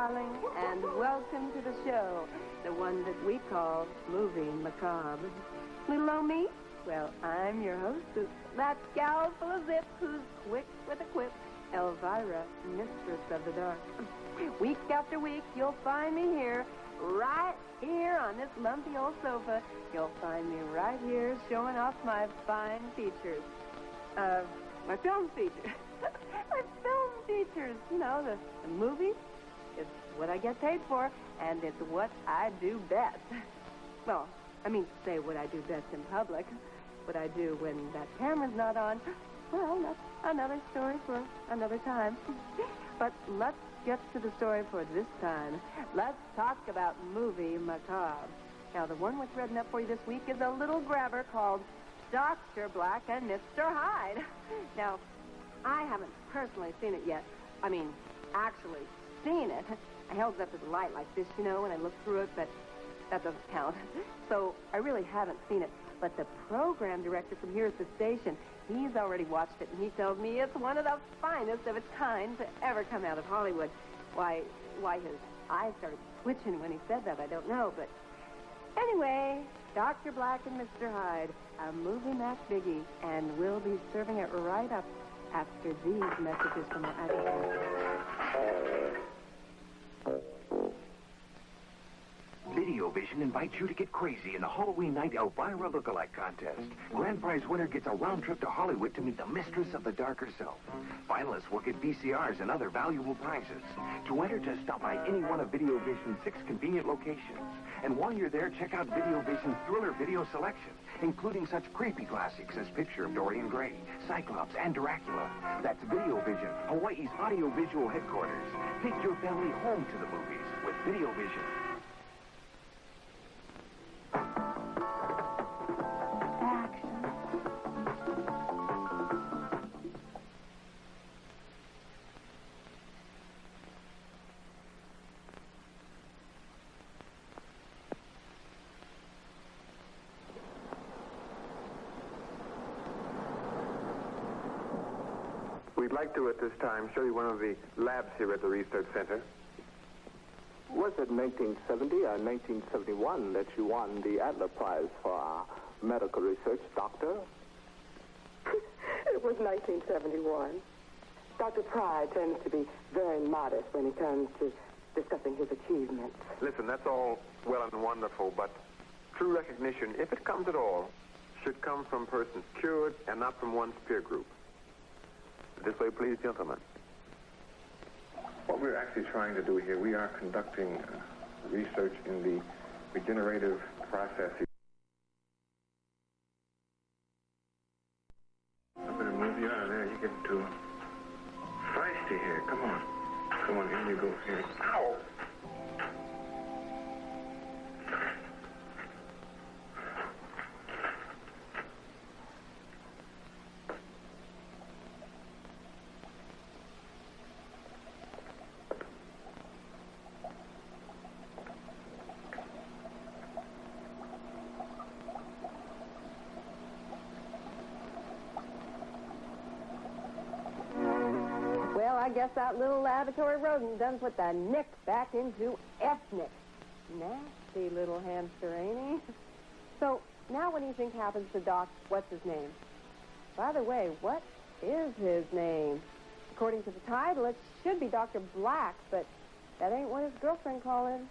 darling, and welcome to the show, the one that we call Movie Macabre. Little old me? Well, I'm your hostess, that gal full of zip who's quick with a quip, Elvira, mistress of the dark. Week after week, you'll find me here, right here on this lumpy old sofa. You'll find me right here showing off my fine features. My film features. My film features. You know, the movies. It's what I get paid for, and it's what I do best. Well, I mean, say what I do best in public. What I do when that camera's not on. Well, that's another story for another time. But let's get to the story for this time. Let's talk about Movie Macabre. Now, the one we're threading up for you this week is a little grabber called Dr. Black and Mr. Hyde. Now, I haven't personally seen it yet. I mean, actually seen it. I held it up to the light like this, you know, and I looked through it, but that doesn't count. So I really haven't seen it. But the program director from here at the station, he's already watched it, and he tells me it's one of the finest of its kind to ever come out of Hollywood. Why his eyes started twitching when he said that, I don't know, but anyway, Dr. Black and Mr. Hyde, a movie Mac biggie, and we'll be serving it right up after these messages from our advertisers. Video Vision invites you to get crazy in the Halloween night Elvira lookalike contest. Grand prize winner gets a round trip to Hollywood to meet the mistress of the dark herself. Finalists will get VCRs and other valuable prizes. To enter, just stop by any one of Video Vision's 6 convenient locations. And while you're there, check out Video Vision's thriller video selection, including such creepy classics as Picture of Dorian Gray, Cyclops, and Dracula. That's Video Vision, Hawaii's audiovisual headquarters. Take your family home to the movies with Video Vision. We'd like to, at this time, show you one of the labs here at the Research Center. Was it 1970 or 1971 that you won the Adler Prize for our medical research, Doctor? It was 1971. Dr. Pride tends to be very modest when it comes to discussing his achievements. Listen, that's all well and wonderful, but true recognition, if it comes at all, should come from persons cured and not from one's peer group. This way, please, gentlemen. What we're actually trying to do here, we are conducting research in the regenerative processes. I'm going to move you out of there. You get too feisty here. Come on. Come on, in you go. Here. Ow! I guess that little laboratory rodent done put the nick back into ethnic. Nasty little hamster, ain't he? So, now what do you think happens to Doc, what's his name? By the way, what is his name? According to the title, it should be Dr. Black, but that ain't what his girlfriend called him.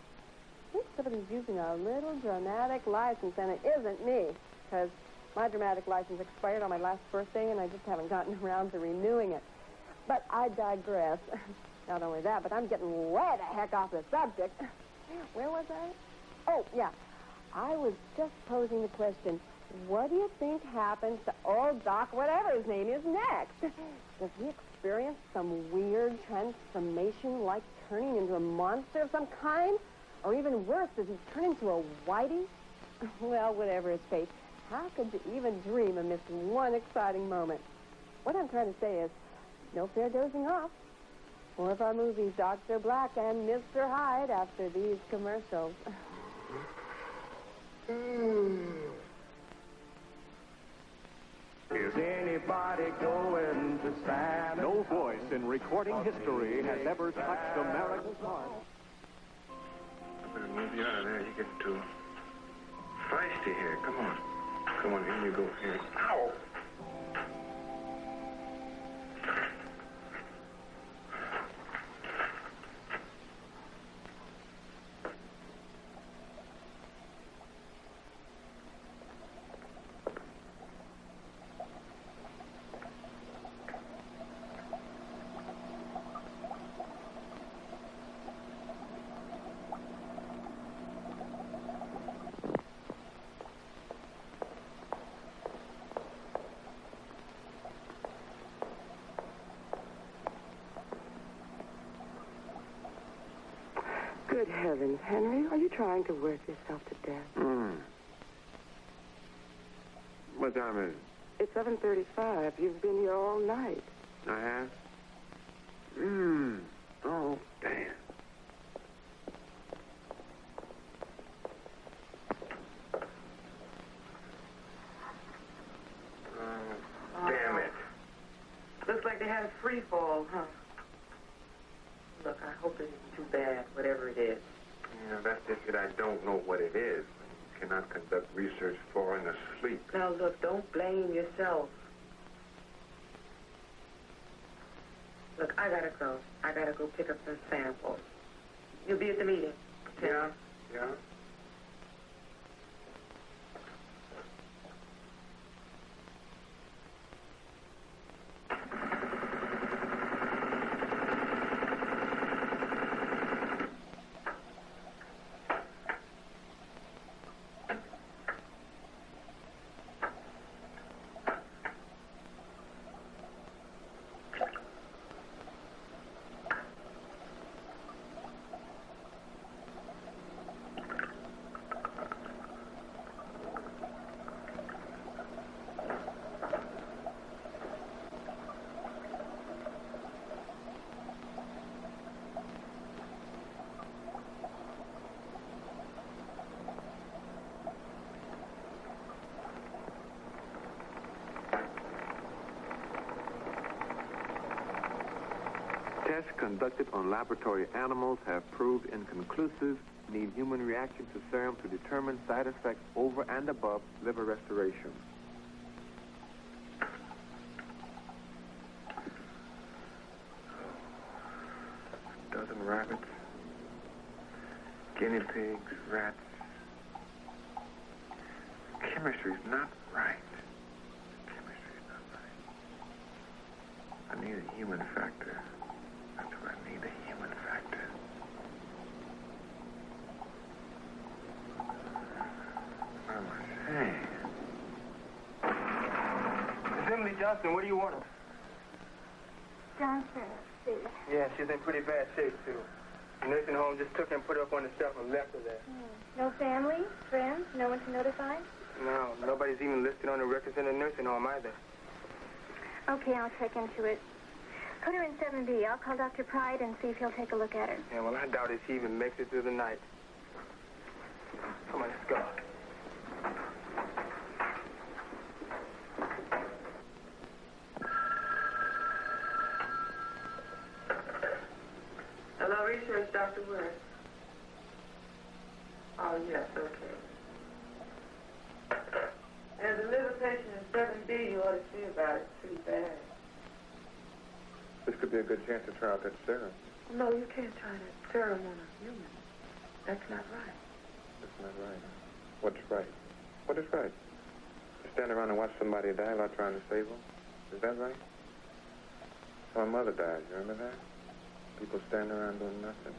I think somebody's using a little dramatic license, and it isn't me, because my dramatic license expired on my last birthday, and I just haven't gotten around to renewing it. But I digress. Not only that, but I'm getting way the heck off the subject. Where was I? Oh, yeah. I was just posing the question, what do you think happens to old Doc, whatever his name is, next? Does he experience some weird transformation, like turning into a monster of some kind? Or even worse, does he turn into a whitey? Well, whatever his fate, how could you even dream of missing one exciting moment? What I'm trying to say is, no fair dozing off. More of our movies, Dr. Black and Mr. Hyde, after these commercials. Is anybody going to stand? No voice in recording history has ever touched America's heart move you out of there. You're getting too feisty here. Come on. Come on, in you go. Here. Ow! Good heavens, Henry. Are you trying to work yourself to death? What time is it? It's 7:35. You've been here all night. I have? Oh, damn. Damn it. Looks like they had a free fall, huh? Look, I hope it isn't too bad, whatever it is. Yeah, that's just it. I don't know what it is. You cannot conduct research falling asleep. Now, look, don't blame yourself. Look, I gotta go. I gotta go pick up some samples. You'll be at the meeting. Okay? Yeah. Tests conducted on laboratory animals have proved inconclusive. Need human reaction to serum to determine side effects over and above liver restoration. A dozen rabbits, guinea pigs, rats. Chemistry's not right. Chemistry's not right. I need a human factor. That's what I need, a human factor. What am I saying? Miss Emily Johnson, what do you want? Johnson, see. Yeah, she's in pretty bad shape, too. The nursing home just took her and put her up on the shelf and left her there. No family, friends, no one to notify? No, nobody's even listed on the records in the nursing home either. Okay, I'll check into it. Put her in 7B. I'll call Dr. Pride and see if he'll take a look at her. Yeah, well, I doubt if she even makes it through the night. Come on, let's go. Hello, research, Dr. West. Oh, yes, okay. There's a liver patient in 7B you ought to see about it. It's pretty bad. This could be a good chance to try out that serum. No, you can't try that serum on a human. That's not right. That's not right. What's right? What is right? To stand around and watch somebody die while trying to save them? Is that right? My mother died, you remember that? People standing around doing nothing.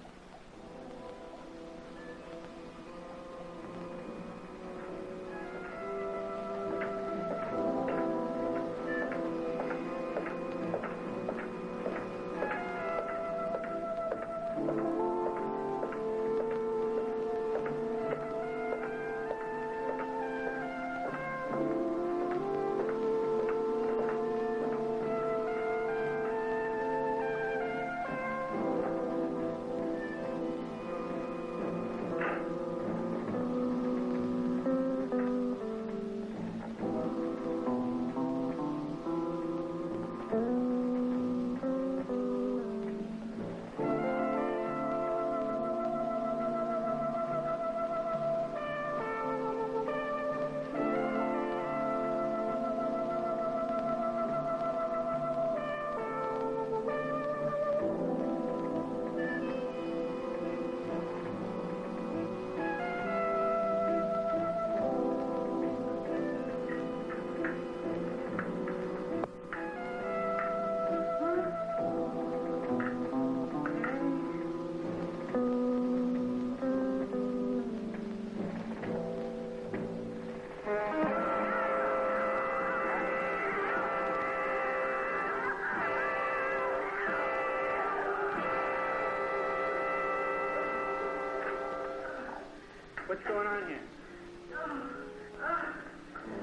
What's going on here?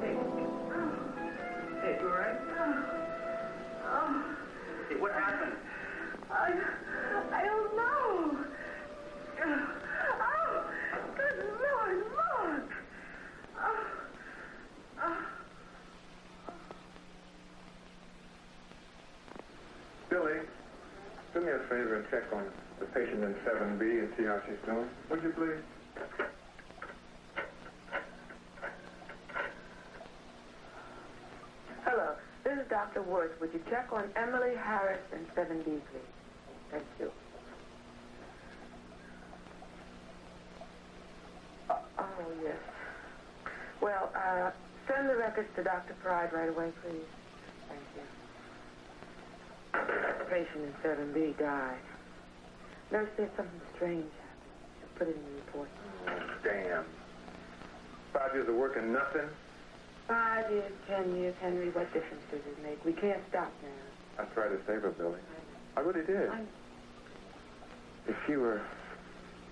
Hey, you all right? Hey, what happened? I don't know. Oh, good Lord, look. Billy, do me a favor and check on the patient in 7B and see how she's doing. Would you please? Hello, this is Dr. Woods. Would you check on Emily Harris in 7B, please? Thank you. Oh, yes. Well, send the records to Dr. Pride right away, please. Thank you. The patient in 7B died. Nurse said something strange happened. She'll put it in the report. Oh, damn. 5 years of work and nothing? 5 years, 10 years, Henry, what difference does it make? We can't stop now. I tried to save her, Billy. I really did. If she were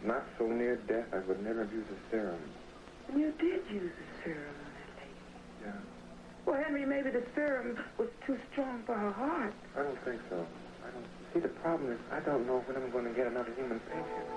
not so near death, I would never have used the serum. You did use the serum on that lady. Yeah. Well, Henry, maybe the serum was too strong for her heart. I don't think so. I don't. See, the problem is I don't know when I'm going to get another human patient.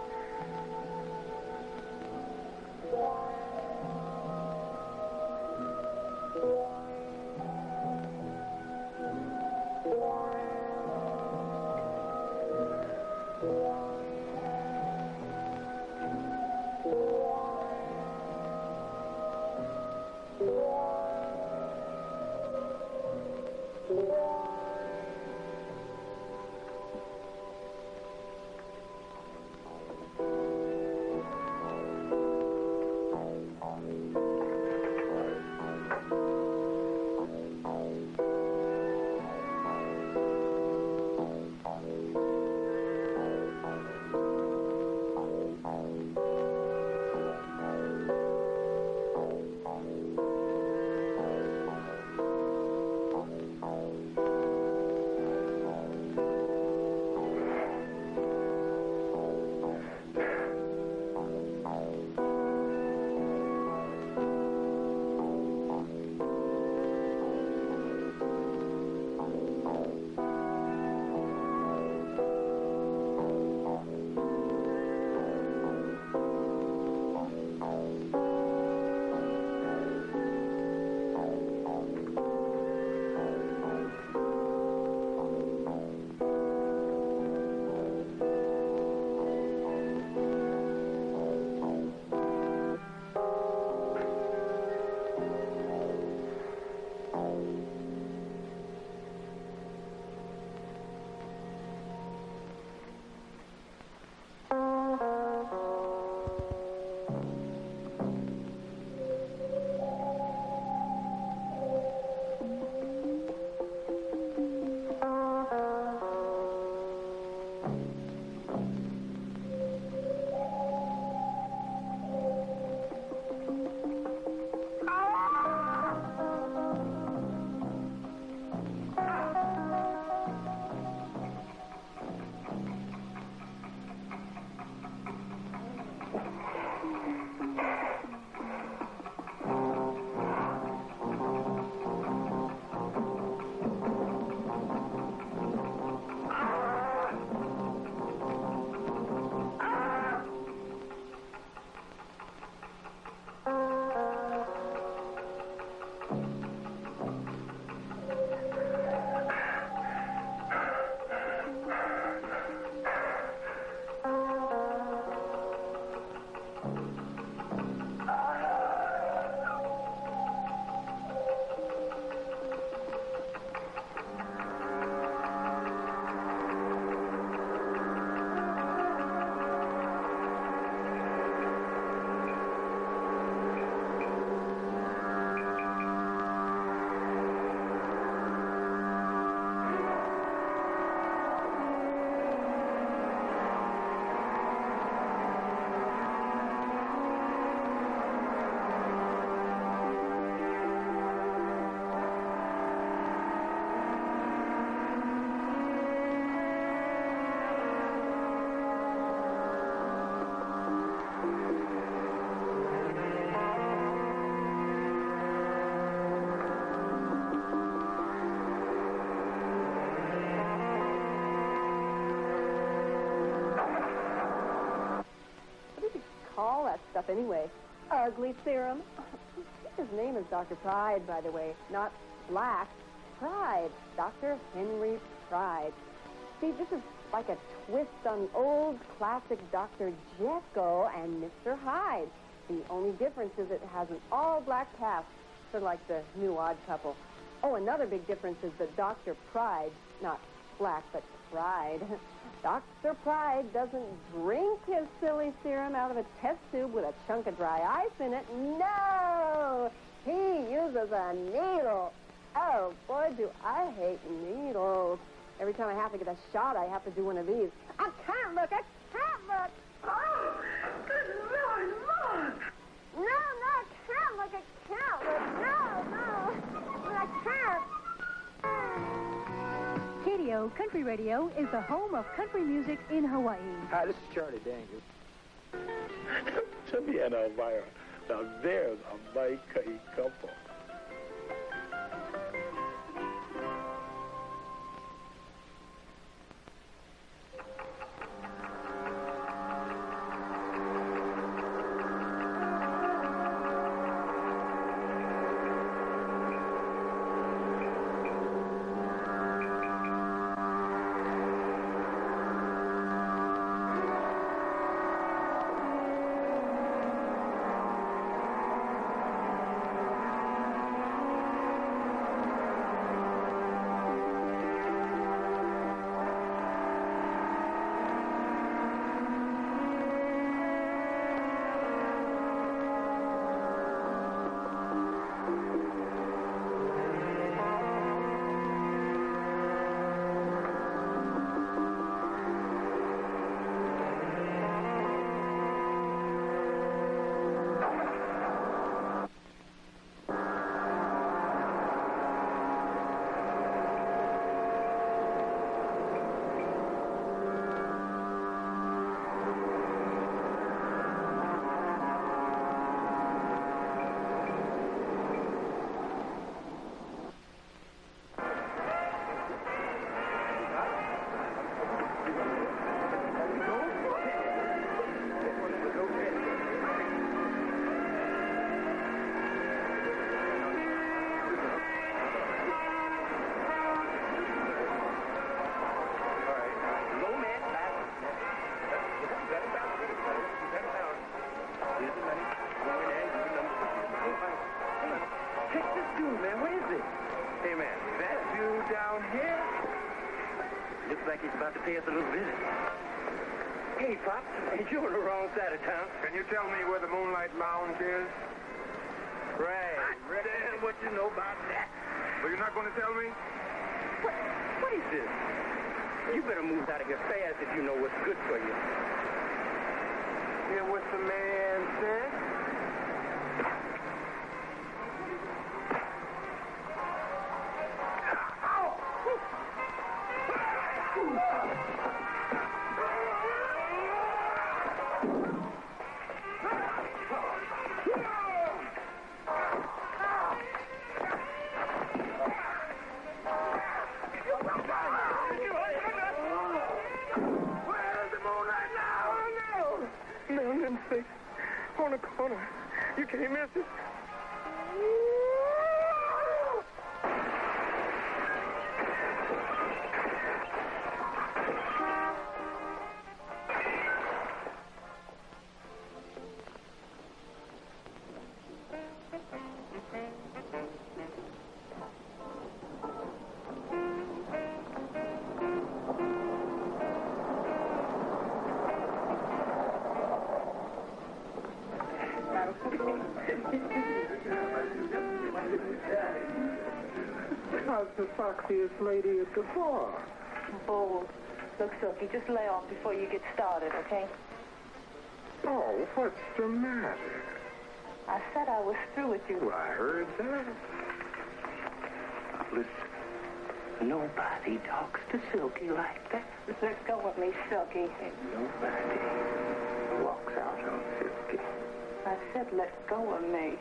that stuff anyway. Ugly serum. His name is Dr. Pride, by the way, not Black. Pride. Dr. Henry Pride. See, this is like a twist on the old classic Dr. Jekyll and Mr. Hyde. The only difference is it has an all-black cast, sort of like the new Odd Couple. Oh, another big difference is that Dr. Pride, not Black, but Pride. Dr. Pride doesn't drink his silly serum out of a test tube with a chunk of dry ice in it. No! He uses a needle. Oh, boy, do I hate needles. Every time I have to get a shot, I have to do one of these. I can't look. I can't look. Oh, good Lord, look. No, I can't look. I can't look. No. I can't. KDO Country Radio is the home of country music in Hawaii. Hi, this is Charlie Daniels. To me and Elvira, now there's a Macabre couple. Pay us a little visit. Hey, Pop, you're on the wrong side of town. Can you tell me where the Moonlight Lounge is? Right. Damn, what you know about that? Well, you're not going to tell me? What is this? You better move out of here fast if you know what's good for you. Hear what the man said? On the corner. You can't miss it. How's the foxiest lady at the bar? Bold. Look, Silky, just lay off before you get started, okay? Oh, what's the matter? I said I was through with you. Well, I heard that. Listen, nobody talks to Silky like that. Let go of me, Silky. Nobody walks out on Silky. I said let go of me.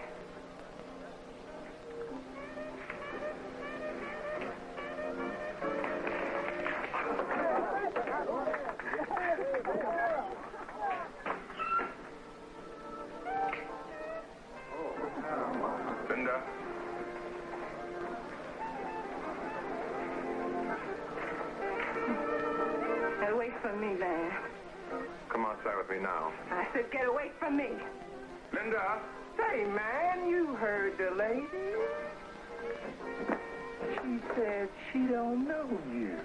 Come outside with me now. I said get away from me. Linda! Say, man, you heard the lady. She said she don't know you.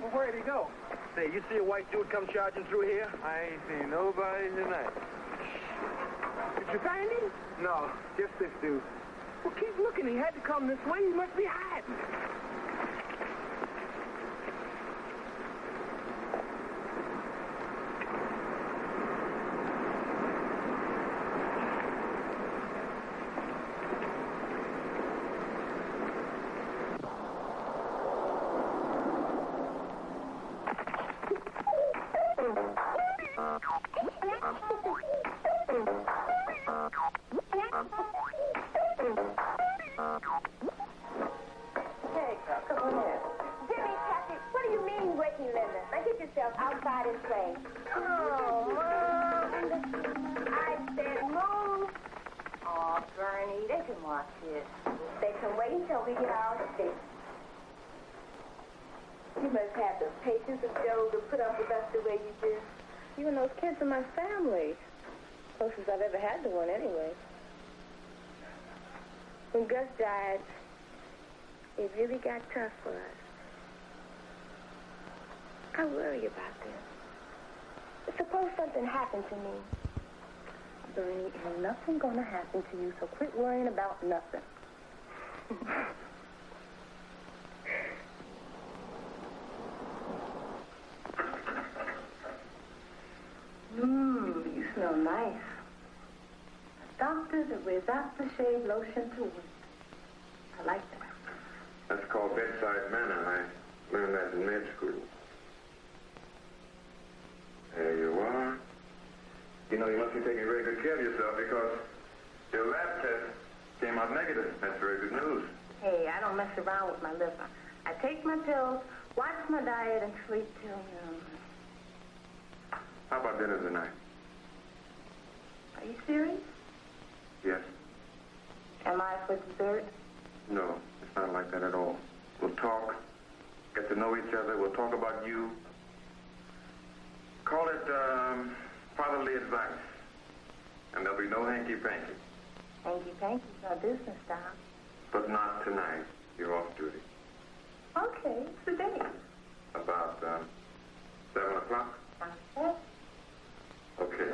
Well, where'd he go? Say, you see a white dude come charging through here? I ain't seen nobody tonight. Did you find him? No, just this dude. Well, keep looking. He had to come this way. He must be hiding. Outside and play. Oh, I said move. Oh, Bernie, they can watch this. They can wait until we get our stick. You must have the patience of Joe to put up with us the way you do. You and those kids are my family. Closest I've ever had to one, anyway. When Gus died, it really got tough for us. I worry about them. Suppose something happened to me. Bernie, ain't nothing gonna happen to you, so quit worrying about nothing. You smell nice. A doctor that wears aftershave lotion to wear. I like that. That's called bedside manner. I learned that in med school. There you are. You know, you must be taking very good care of yourself because your lab test came out negative. That's very good news. Hey, I don't mess around with my liver. I take my pills, watch my diet, and sleep till noon. How about dinner tonight? Are you serious? Yes. Am I for dessert? No, it's not like that at all. We'll talk, get to know each other. We'll talk about you. Call it fatherly advice. And there'll be no hanky-panky. Hanky-panky's our business style. But not tonight. You're off duty. Okay, it's the day. About 7 o'clock? Okay. Okay.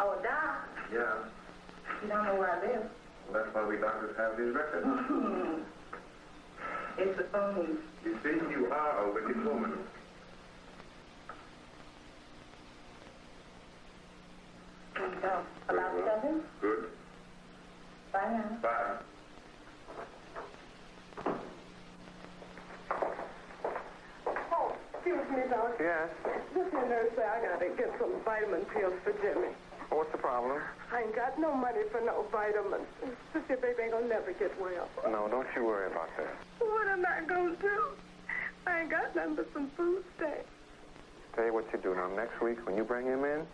Oh, Doc. Yeah. You don't know where I live. Well, that's why we doctors have these records. It's a phone. You see, you are a wicked woman. Here you go. About 7? Good. Bye now. Bye. Oh, excuse me, Doc. Yes? This here nurse said I gotta get some vitamin pills for Jimmy. What's the problem? I ain't got no money for no vitamins. Sister baby ain't gonna never get well. No, don't you worry about that. What am I gonna do? I ain't got nothing but some food stamps. Tell you what you do now. Next week, when you bring him in,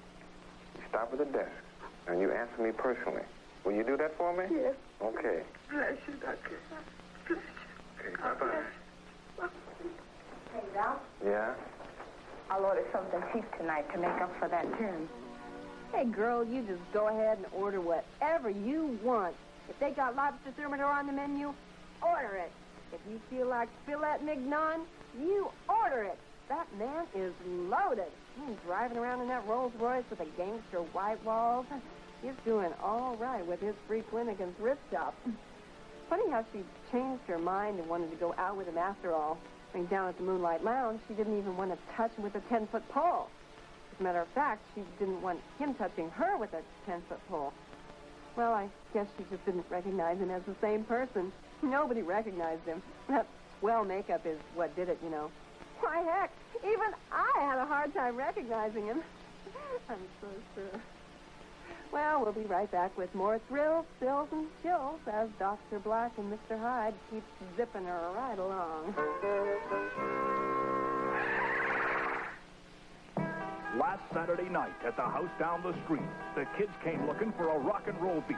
you stop at the desk, and you answer me personally. Will you do that for me? Yes. Okay. Bless you, Doctor. Bless you. Okay, bye-bye. Hey, Doc. Yeah? I'll order something cheap tonight to make up for that turn. Hey, girl, you just go ahead and order whatever you want. If they got lobster thermidor on the menu, order it. If you feel like filet mignon, you order it. That man is loaded. He's driving around in that Rolls Royce with the gangster white walls. He's doing all right with his free clinic and thrift shop. Funny how she changed her mind and wanted to go out with him after all. I mean, down at the Moonlight Lounge, she didn't even want to touch him with a 10-foot pole. As a matter of fact, she didn't want him touching her with a 10-foot pole. Well, I guess she just didn't recognize him as the same person. Nobody recognized him. That swell makeup is what did it, you know. Why, heck, even I had a hard time recognizing him. I'm so sure. Well, we'll be right back with more thrills, thrills, and chills as Dr. Black and Mr. Hyde keep zipping her right along. Last Saturday night at the house down the street, the kids came looking for a rock and roll beat.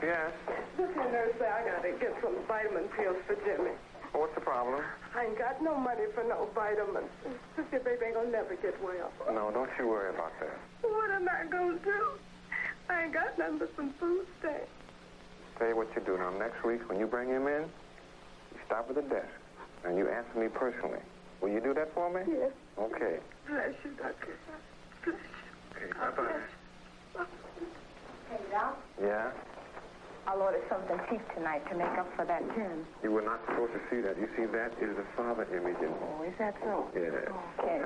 Yes? Listen, nurse, I gotta get some vitamin pills for Jimmy. What's the problem? I ain't got no money for no vitamins. Sister baby ain't gonna never get well. No, don't you worry about that. What am I gonna do? I ain't got nothing but some food stamps. Tell you what you do now. Next week, when you bring him in, you stop at the desk, and you answer me personally. Will you do that for me? Yes. Okay. Bless you, Doctor. Bless you. Okay, bye-bye. Hey, Doc, Yeah? I'll order something cheap tonight to make up for that gin. You were not supposed to see that. You see, that is the father image in Oh, is that so? Yeah. Okay.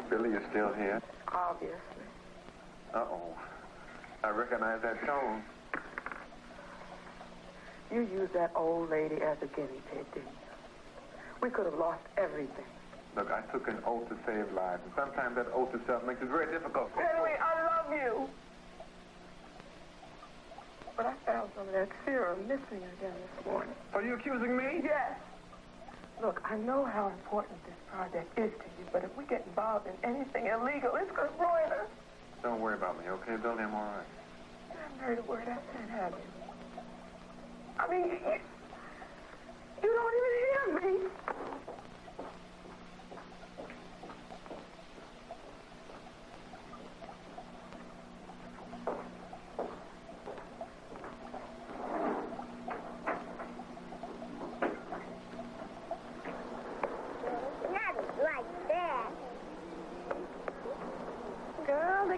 Billy, you're still here? Obviously. Uh-oh. I recognize that tone. You used that old lady as a guinea pig, didn't you? We could have lost everything. Look, I took an oath to save lives, and sometimes that oath itself makes it very difficult. Anyway, I love you. But I found some of that serum missing again this morning. Are you accusing me? Yes. Look, I know how important this project is to you, but if we get involved in anything illegal, it's going to ruin us. Don't worry about me, okay, Billy? I'm all right. I haven't heard a word I said, have you? I mean, you don't even hear me.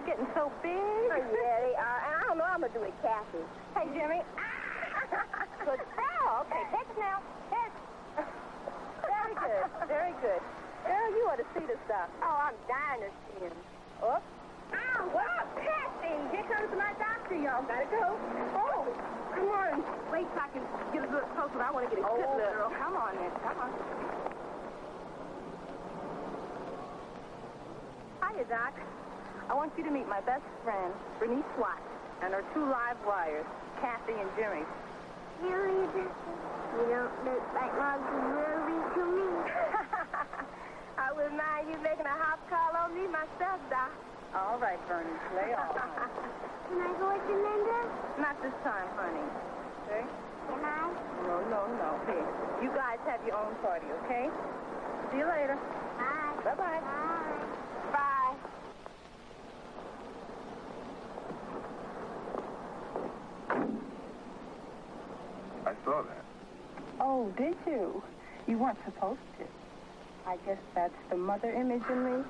Getting so big. Oh, yeah, they are. And I don't know, I'm going to do it, Kathy. Hey, Jimmy. Good girl. Okay, take it now. Take. Very good. Very good. Girl, you ought to see the stuff. Oh, I'm dying to see him. Oops. Ow, well, Kathy. Here comes my doctor, y'all. Gotta go. Oh, come on. Wait till I can get a good close one. I want to get a good look. Girl, come on then. Come on. Hiya, Doc. I want you to meet my best friend, Bernice Watt, and her two live wires, Kathy and Jimmy. Really? You don't look like Mom's really to me. I wouldn't mind you making a hop call on me myself, Doc. All right, Bernice, lay off. Can I go with you, Linda? Not this time, honey. Okay? Can I? No. Here, you guys have your own party, okay? See you later. Bye. Bye-bye. Bye. Bye. I saw that. Oh, did you? You weren't supposed to. I guess that's the mother image in me.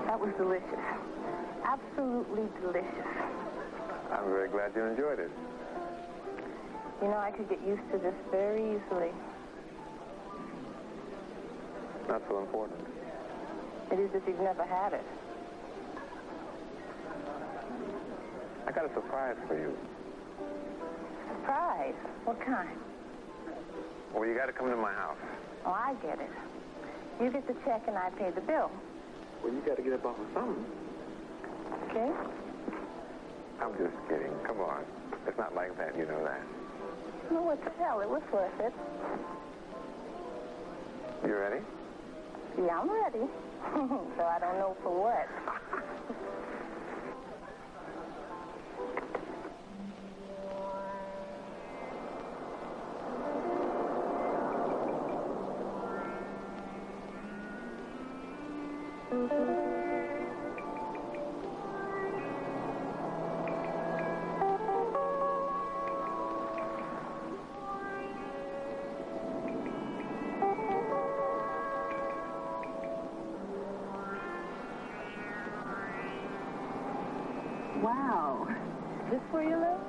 That was delicious. Absolutely delicious. I'm very glad you enjoyed it. You know, I could get used to this very easily. Not so important. It is if you've never had it. I got a surprise for you. Surprise? What kind? Well, you got to come to my house. Oh, I get it. You get the check and I pay the bill. Well, you got to get up off of something. Okay? I'm just kidding. Come on. It's not like that, you know that. No, what the hell? It was worth it. You ready? Yeah, I'm ready. So I don't know for what. Wow. Is this where you live?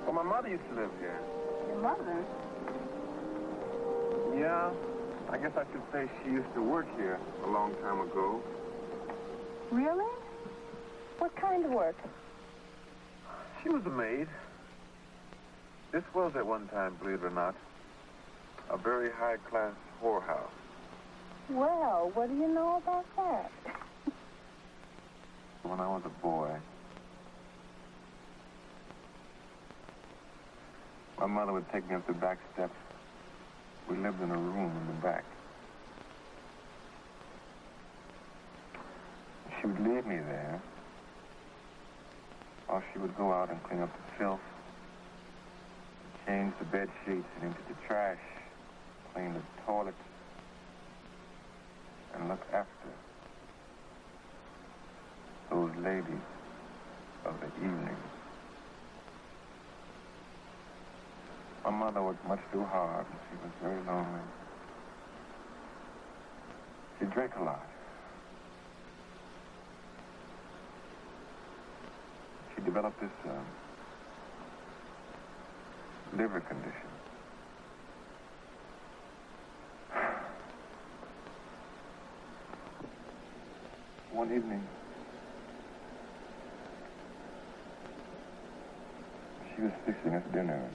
Well, my mother used to live here. Your mother? Yeah, I guess I should say she used to work here a long time ago. Really? What kind of work? She was a maid. This was at one time, believe it or not, a very high-class whorehouse. Well, what do you know about that? When I was a boy, my mother would take me up the back steps. We lived in a room in the back. She would leave me there, or she would go out and clean up the filth, change the bed sheets and empty the trash, clean the toilets, and look after those ladies of the evening. My mother worked much too hard, and she was very lonely. She drank a lot. She developed this liver condition. One evening, she was fixing us dinner.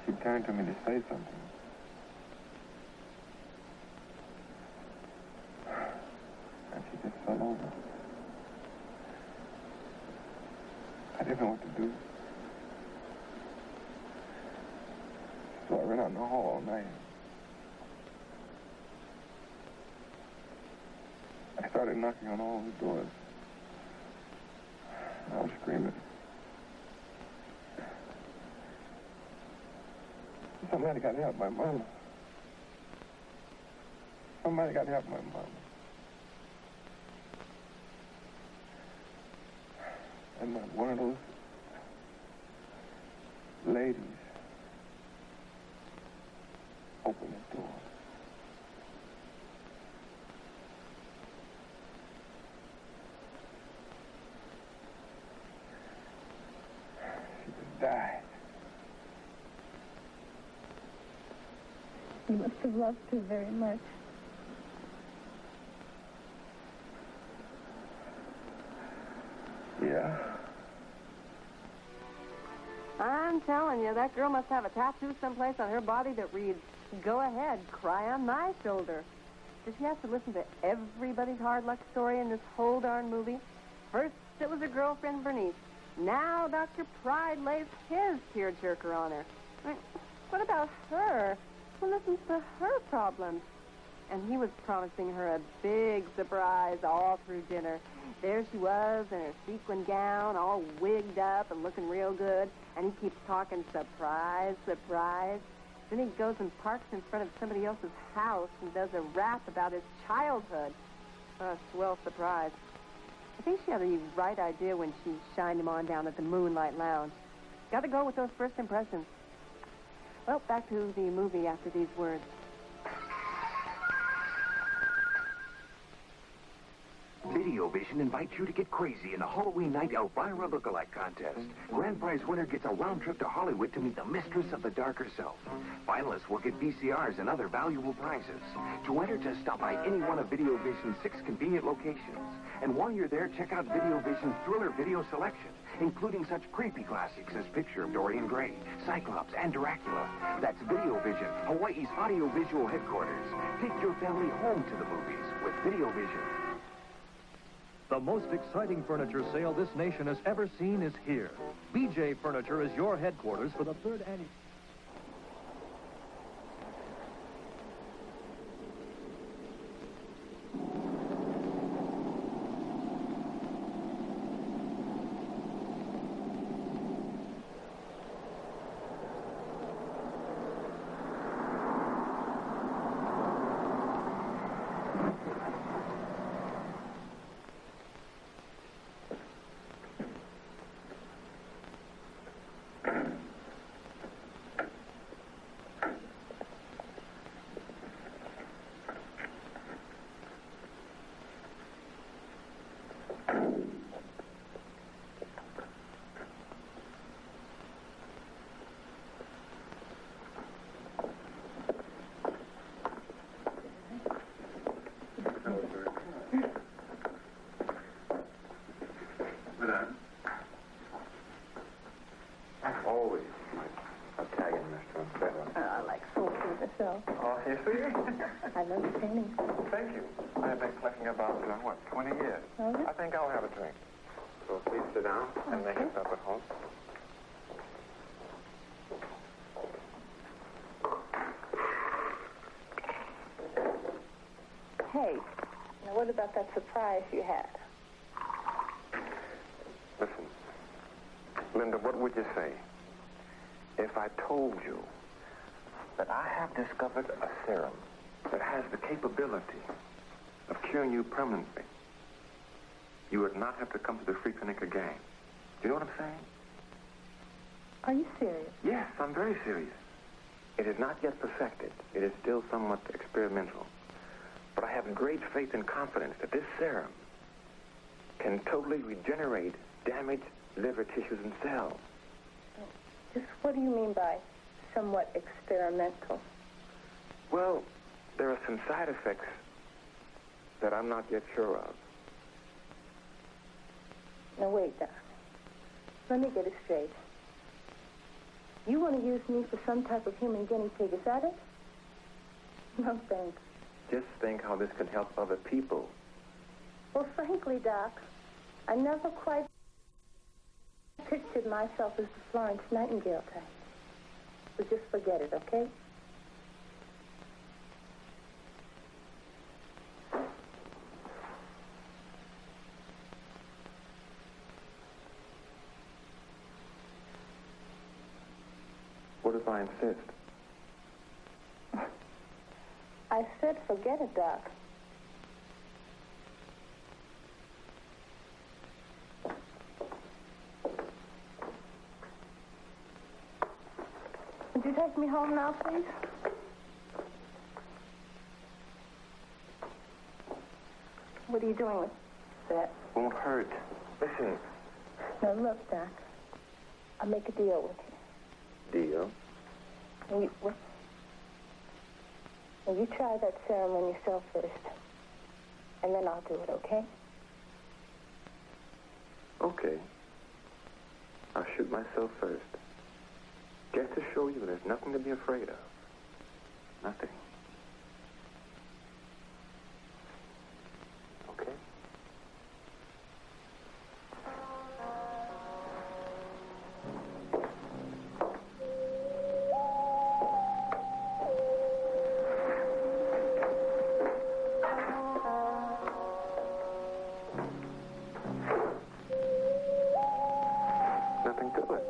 She turned to me to say something. And she just fell over. I didn't know what to do. So I ran out in the hall all night. I started knocking on all the doors. I was screaming. Somebody got to help my mama. Somebody got to help my mama. And not one of those ladies opened the door. She just died. You must have loved her very much. Yeah. I'm telling you, that girl must have a tattoo someplace on her body that reads, "Go ahead, cry on my shoulder." Does she have to listen to everybody's hard luck story in this whole darn movie? First, it was her girlfriend, Bernice. Now, Dr. Pride lays his tearjerker on her. I mean, what about her? Who listens to her problems? And he was promising her a big surprise all through dinner. There she was in her sequin gown, all wigged up and looking real good. And he keeps talking surprise, surprise. Then he goes and parks in front of somebody else's house and does a rap about his childhood. A swell surprise. I think she had the right idea when she shined him on down at the Moonlight Lounge. Got to go with those first impressions. Well, back to the movie after these words. Video Vision invites you to get crazy in the Halloween night Elvira lookalike contest. Grand prize winner gets a round trip to Hollywood to meet the mistress of the darker self. Finalists will get VCRs and other valuable prizes. To enter, just stop by any one of Video Vision's 6 convenient locations. And while you're there, check out Video Vision's thriller video selection, including such creepy classics as Picture of Dorian Gray, Cyclops, and Dracula. That's Video Vision, Hawaii's audiovisual headquarters. Take your family home to the movies with Video Vision. The most exciting furniture sale this nation has ever seen is here. BJ Furniture is your headquarters for the 3rd annual. Always like Italian restaurants better. I like soul food myself. Oh, you see? I love the painting. Thank you. I've been collecting about, 20 years. Oh, yeah? I think I'll have a drink. So please sit down and make yourself at home. Hey, now what about that surprise you had? Listen, Linda, what would you say if I told you that I have discovered a serum that has the capability of curing you permanently? You would not have to come to the free clinic again. Do you know what I'm saying? Are you serious? Yes, I'm very serious. It is not yet perfected. It is still somewhat experimental. But I have great faith and confidence that this serum can totally regenerate damaged liver tissues and cells. Just what do you mean by somewhat experimental? Well, there are some side effects that I'm not yet sure of. Now, wait, Doc. Let me get it straight. You want to use me for some type of human guinea pig, is that it? No, thanks. Just think how this can help other people. Well, frankly, Doc, I never quite pictured myself as the Florence Nightingale type. So just forget it, okay? What if I insist? I said forget it, Doc. Would you take me home now, please? What are you doing with that? Won't hurt. Listen. Now, look, Doc. I'll make a deal with you. Deal? Well, you try that serum on yourself first. And then I'll do it, okay? Okay. I'll shoot myself first. Just to show you there's nothing to be afraid of. Nothing. Okay? Nothing to it.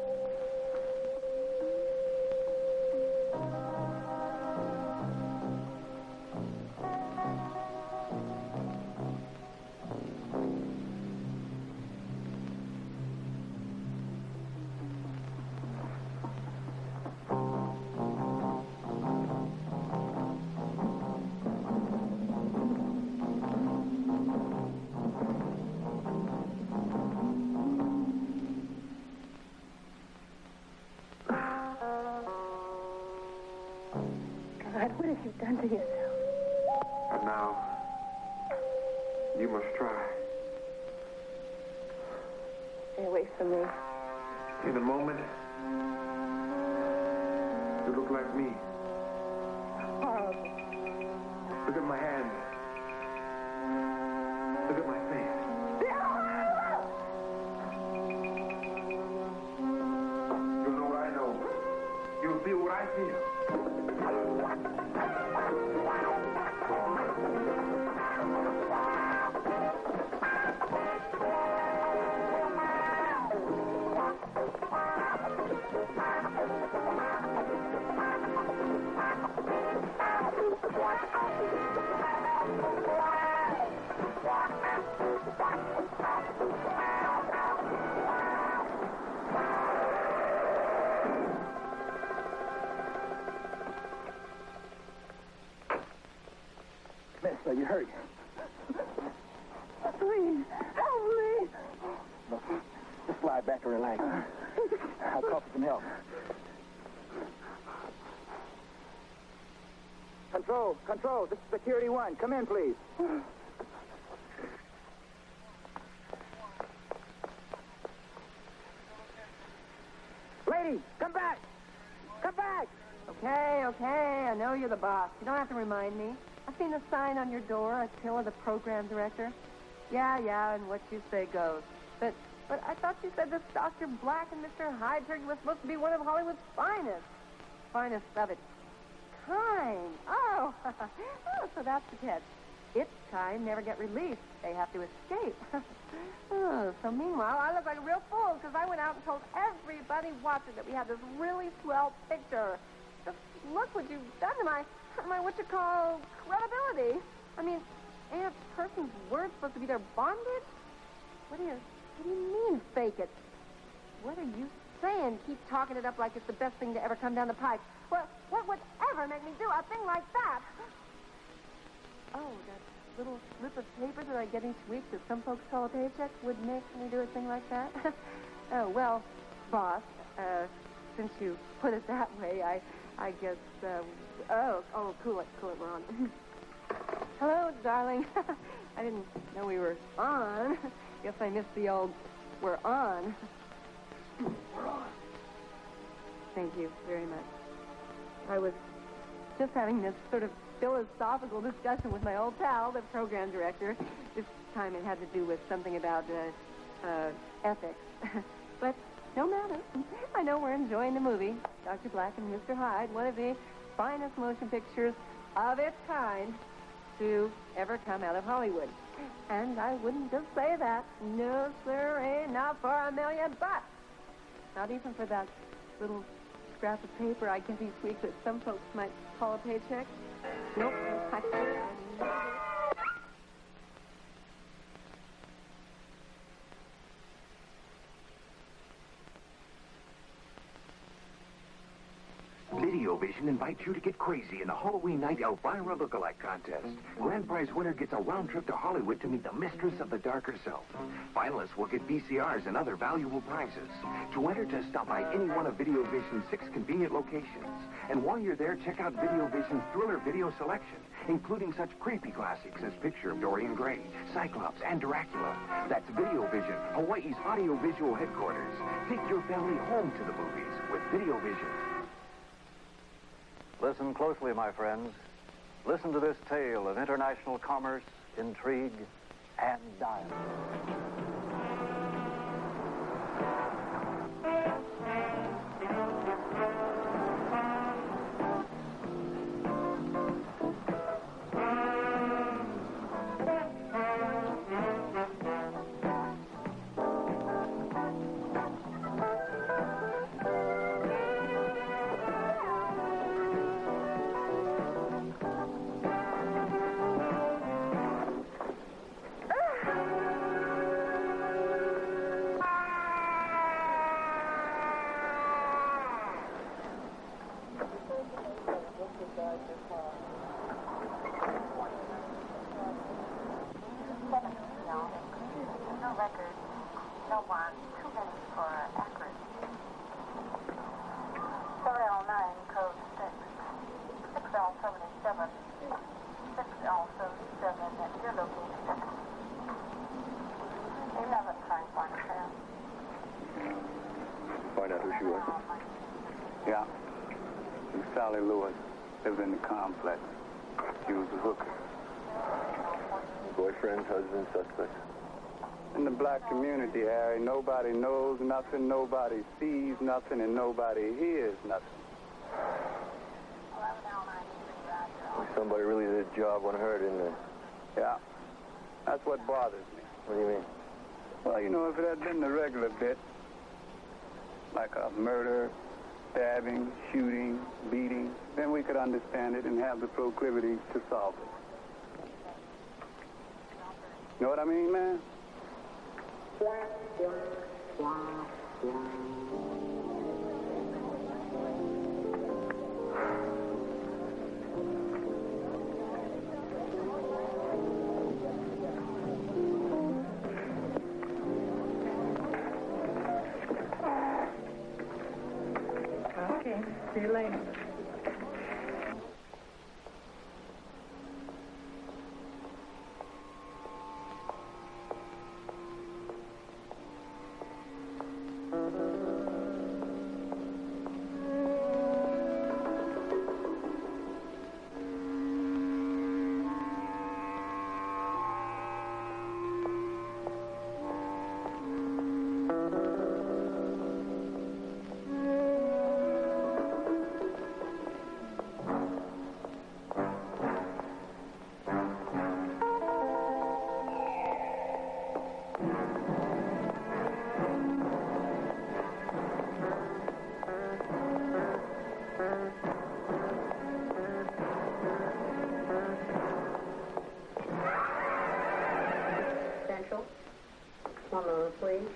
What have you done to yourself? And now, you must try. Stay away from me. In a moment, you look like me. Horrible. Look at my hands. Look at my face. You'll know what I know. You'll feel what I feel. Mister, you hurt. Please, help me. Look, just lie back and relax. I'll call for some help. Control, this is Security 1. Come in, please. Lady, come back! Come back! Okay, I know you're the boss. You don't have to remind me. I've seen the sign on your door, a still of the program director. Yeah, and what you say goes. But I thought you said this Dr. Black and Mr. Hyde was supposed to be one of Hollywood's finest. Finest of its kind. Oh, so that's the catch. Its kind never get released. They have to escape. So meanwhile, I look like a real fool because I went out and told everybody watching that we had this really swell picture. Just look what you've done to my what you call credibility. I mean, ain't a person's word supposed to be their bondage? What do you mean, fake it? What are you saying? Keep talking it up like it's the best thing to ever come down the pipe. Well, what would ever make me do a thing like that? Oh, that little slip of paper that I get each week that some folks call a paycheck would make me do a thing like that? Oh, well, boss, since you put it that way, I guess, cool it, we're on. Hello, darling. I didn't know we were on. Guess I missed the old, we're on. We're on. Thank you very much. I was just having this sort of philosophical discussion with my old pal, the program director. This time it had to do with something about ethics. But no matter. I know we're enjoying the movie. Dr. Black and Mr. Hyde, one of the finest motion pictures of its kind to ever come out of Hollywood. And I wouldn't just say that. No, sir, not for $1 million bucks. Not even for that little scrap of paper I get each week that some folks might call a paycheck. Nope. Video Vision invites you to get crazy in the Halloween night Elvira lookalike contest. Grand prize winner gets a round trip to Hollywood to meet the mistress of the dark herself. Finalists will get VCRs and other valuable prizes. To enter, to stop by any one of Video Vision's 6 convenient locations. And while you're there, check out Video Vision's thriller video selection, including such creepy classics as Picture of Dorian Gray, Cyclops, and Dracula. That's Video Vision, Hawaii's audiovisual headquarters. Take your family home to the movies with Video Vision. Listen closely, my friends. Listen to this tale of international commerce, intrigue, and dialogue. Yeah. And Sally Lewis lived in the complex. She was a hooker. Boyfriends, husbands, suspects? In the black community, Harry, nobody knows nothing, nobody sees nothing, and nobody hears nothing. Somebody really did a job on her, didn't they? Yeah. That's what bothers me. What do you mean? Well, you know, if it had been the regular bit, like a murder, stabbing, shooting, beating, then we could understand it and have the proclivity to solve it. You know what I mean, man? Okay, see you later. Central. 1 moment, please.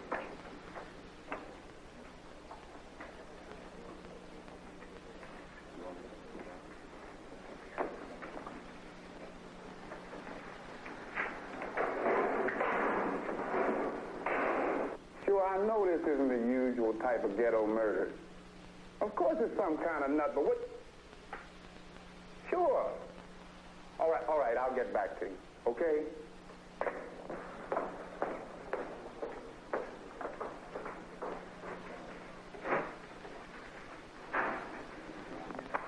Sure, I know this isn't the usual type of ghetto murder. Of course it's some kind of nut, but what? Sure. All right, I'll get back to you, okay?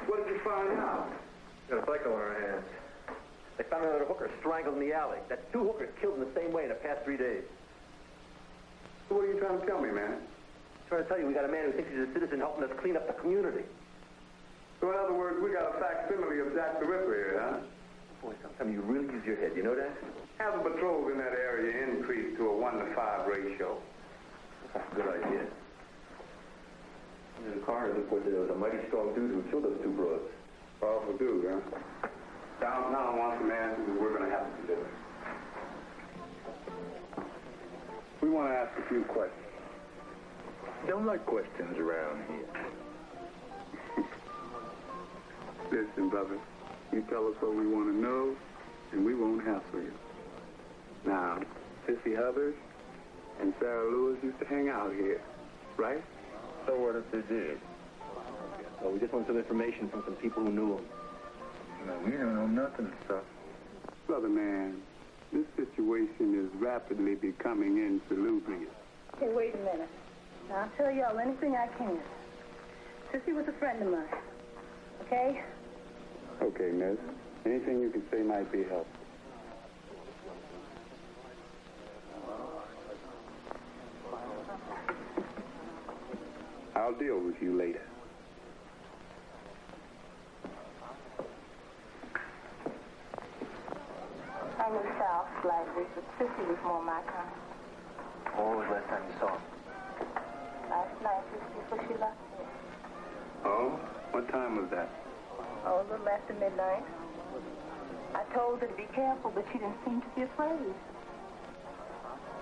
What did you find out? Got a psycho on our hands. They found another hooker strangled in the alley. That's 2 hookers killed in the same way in the past 3 days. So what are you trying to tell me, man? I'm trying to tell you, we got a man who thinks he's a citizen helping us clean up the community. So in other words, we got a facsimile of Jack the Ripper here, huh? Boy, sometimes you really use your head. You know that? Have the patrols in that area increase to a 1-to-5 ratio. That's a good idea. The coroner reported there was a mighty strong dude who killed those 2 broads. Powerful dude, huh? Downtown wants a man who we're going to have to deliver. We want to ask a few questions. Don't like questions around here. Listen, brother, you tell us what we want to know, and we won't hassle you. Now, Sissy Hubbard and Sarah Lewis used to hang out here, right? So what if they did? Well, we just want some information from some people who knew him. No, we don't know nothing, stuff. Brother man, this situation is rapidly becoming insalubrious. Hey, wait a minute. Now, I'll tell y'all anything I can. Sissy was a friend of mine. Okay? Okay, miss. Anything you can say might be helpful. I'll deal with you later. I knew Sal slightly, but Sissy was more my kind. When was the last time you saw him? Last night, just before she left me. Oh? What time was that? Oh, a little after midnight. I told her to be careful, but she didn't seem to be afraid.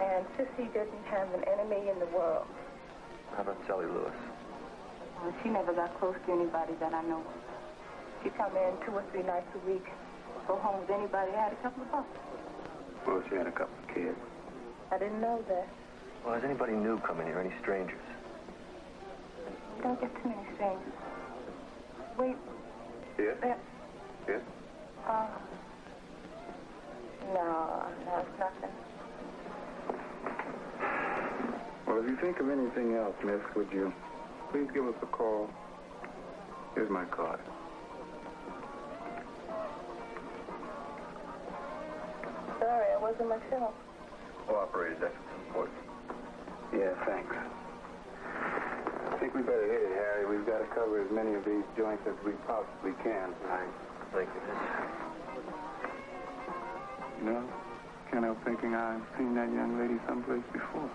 And Sissy didn't have an enemy in the world. How about Sally Lewis? Well, she never got close to anybody that I know. She'd come in 2 or 3 nights a week, go home with anybody who had a couple of bucks. Well, she had a couple of kids. I didn't know that. Well, has anybody new come in here? Any strangers? You don't get too many strangers. Wait. Yes? There. Yes? No, it's nothing. Well, if you think of anything else, miss, would you please give us a call. Here's my card. Sorry, I wasn't myself. Oh, operator, that's important. Yeah, thanks. I think we better hit it, Harry. We've got to cover as many of these joints as we possibly can tonight. Thank you, miss. You know, can't help thinking I've seen that young lady someplace before.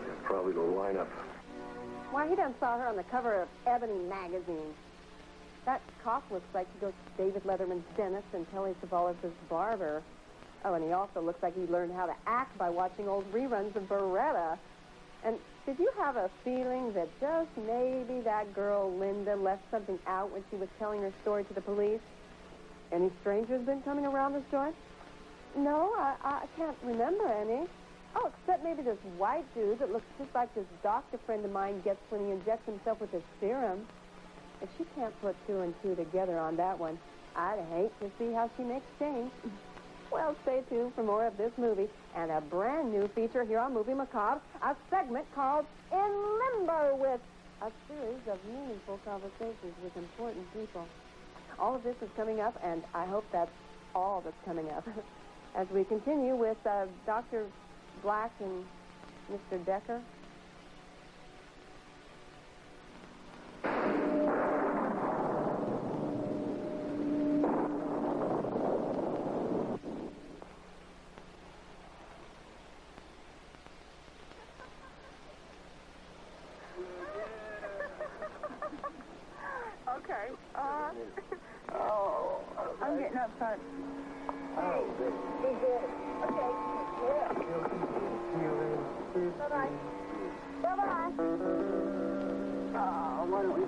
It's probably the lineup. Why, he done saw her on the cover of Ebony magazine. That cop looks like he goes to David Letterman's dentist and Telly Savalas' barber. Oh, and he also looks like he learned how to act by watching old reruns of Beretta. And did you have a feeling that just maybe that girl, Linda, left something out when she was telling her story to the police? Any strangers been coming around this joint? No, I can't remember any. Oh, except maybe this white dude that looks just like this doctor friend of mine gets when he injects himself with his serum. If she can't put two and two together on that one, I'd hate to see how she makes change. Well, stay tuned for more of this movie and a brand new feature here on Movie Macabre, a segment called In Limbo with, a series of meaningful conversations with important people. All of this is coming up, and I hope that's all that's coming up. As we continue with Dr. Black and Mr. Decker. Okay. I'm getting up front. Hey, be good. Okay. Yeah. Bye-bye. Bye-bye. Oh, what do we do?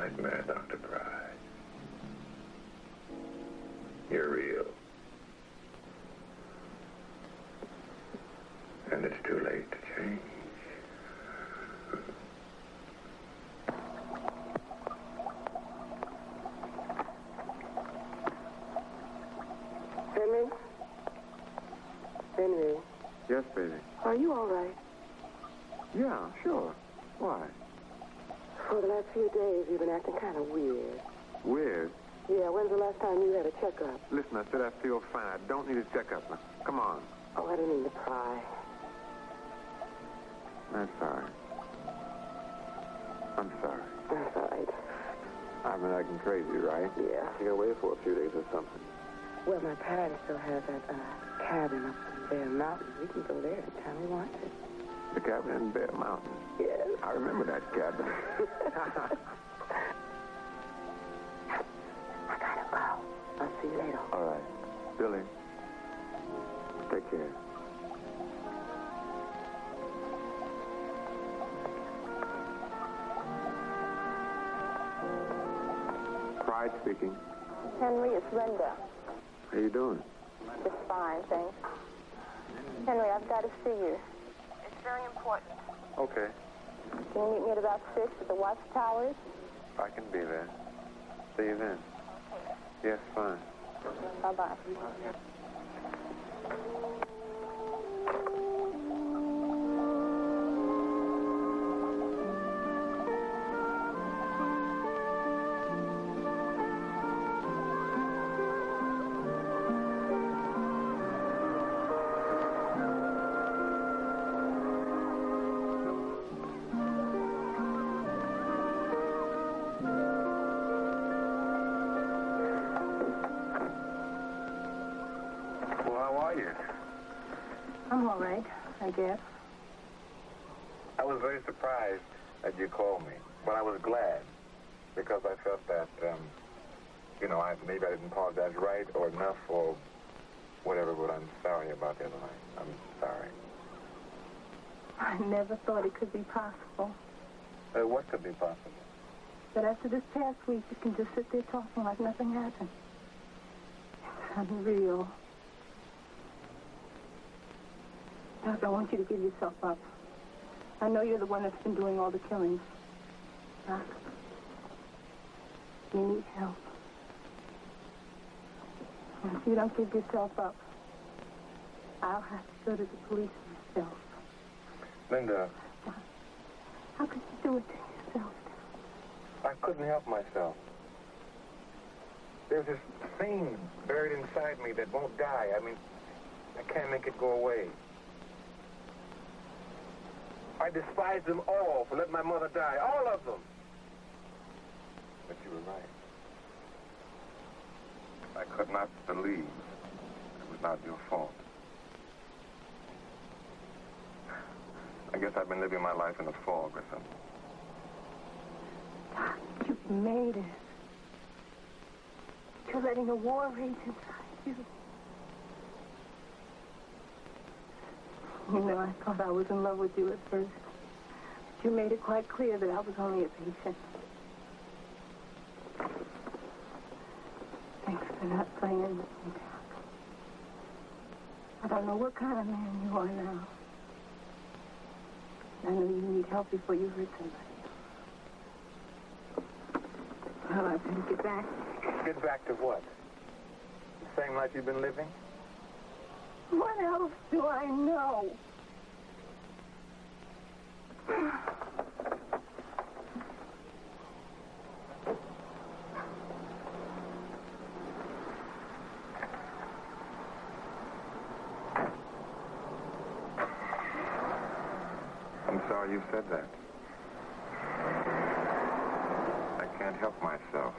nightmare, Dr. Price. You're real. And it's too late to change. Henry? Henry, Yes, baby. are you all right? Yeah, sure. Why? For the last few days, you've been acting kind of weird. Weird. Yeah, when's the last time you had a checkup? Listen, I said I feel fine. I don't need a checkup. Now, come on. Oh, I didn't mean to pry. I'm sorry. I'm sorry. That's all right. I've been acting crazy, right? Yeah. You gotta wait for a few days or something. Well, my parents still have that cabin up in Bear Mountain. We can go there anytime we want to. The cabin in Bear Mountain. Yes. I remember that cabin. I gotta go. I'll see you later. All right. Billy, take care. Pride speaking. Henry, it's Linda. How you doing? Just fine, thanks. Henry, I've got to see you. It's very important. Okay. Can you meet me at about 6 at the Watchtowers? I can be there. See you then. Yes, fine. Bye-bye. I'm all right, I guess. I was very surprised that you called me, but I was glad because I felt that, maybe I didn't apologize right or enough or whatever, but I'm sorry about the other night. I'm sorry. I never thought it could be possible. What could be possible? That after this past week, you can just sit there talking like nothing happened. It's unreal. Doc, I want you to give yourself up. I know you're the one that's been doing all the killings. Doc, you need help. And if you don't give yourself up, I'll have to go to the police myself. Linda. Doc, how could you do it to yourself? I couldn't help myself. There's this thing buried inside me that won't die. I mean, I can't make it go away. I despise them all for letting my mother die. All of them. But you were right. I could not believe it was not your fault. I guess I've been living my life in a fog or something. Doc, you've made it. You're letting a war rage inside you. You know, I thought I was in love with you at first. But you made it quite clear that I was only a patient. Thanks for not playing with me, Doc. I don't know what kind of man you are now. I know you need help before you hurt somebody. Well, I better get back. Get back to what? The same life you've been living? What else do I know? I'm sorry you said that. I can't help myself.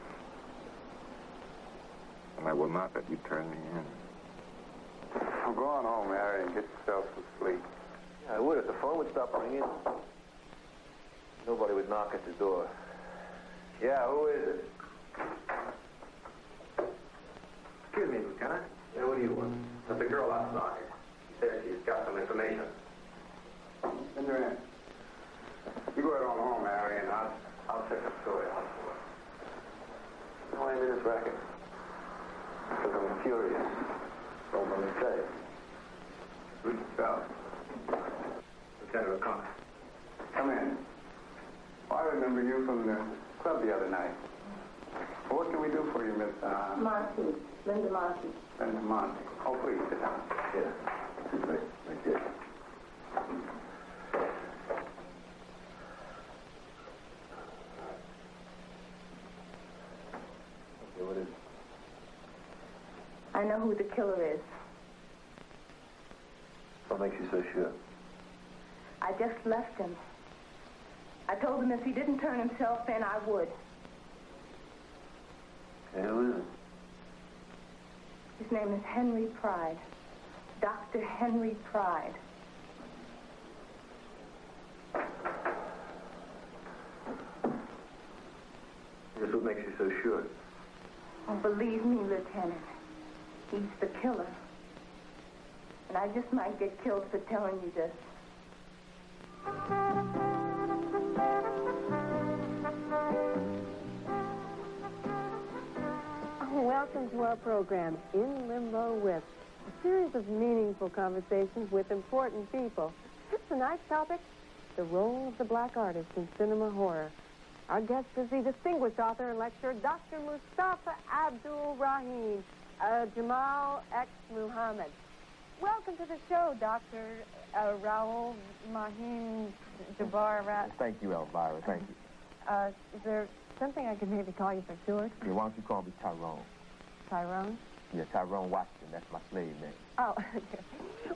And I will not let you turn me in. I'm going home, Harry, and get yourself some sleep. Yeah, I would if the phone would stop ringing. Nobody would knock at the door. Yeah, who is it? Excuse me, Lieutenant. Yeah, what do you want? There's a girl outside. She says she's got some information. Send her in. You go ahead on home, Harry, and I'll check the story out for her. Why am I in this racket? Because I'm furious. So let me say. Good job. Lieutenant O'Connor. Come in. I remember you from the club the other night. What can we do for you, Miss... Monty. Linda Monty. Linda Monty. Oh, please, sit down. Yeah. Right there. Okay, what is it? I know who the killer is. What makes you so sure? I just left him. I told him if he didn't turn himself in, I would. Okay, who is it? His name is Henry Pride. Dr. Henry Pride. Just what makes you so sure? Oh, believe me, Lieutenant, he's the killer. And I just might get killed for telling you this. Welcome to our program, In Limbo With, a series of meaningful conversations with important people. Tonight's topic, the role of the black artist in cinema horror. Our guest is the distinguished author and lecturer, Dr. Mustafa Abdul Rahim, Jamal X. Muhammad. Welcome to the show, Dr. Raul Mahim Jabbar. Thank you, Elvira. Thank you. Is there something I could maybe call you for short? Yeah, why don't you call me Tyrone? Tyrone? Yeah, Tyrone Washington. That's my slave name. Oh,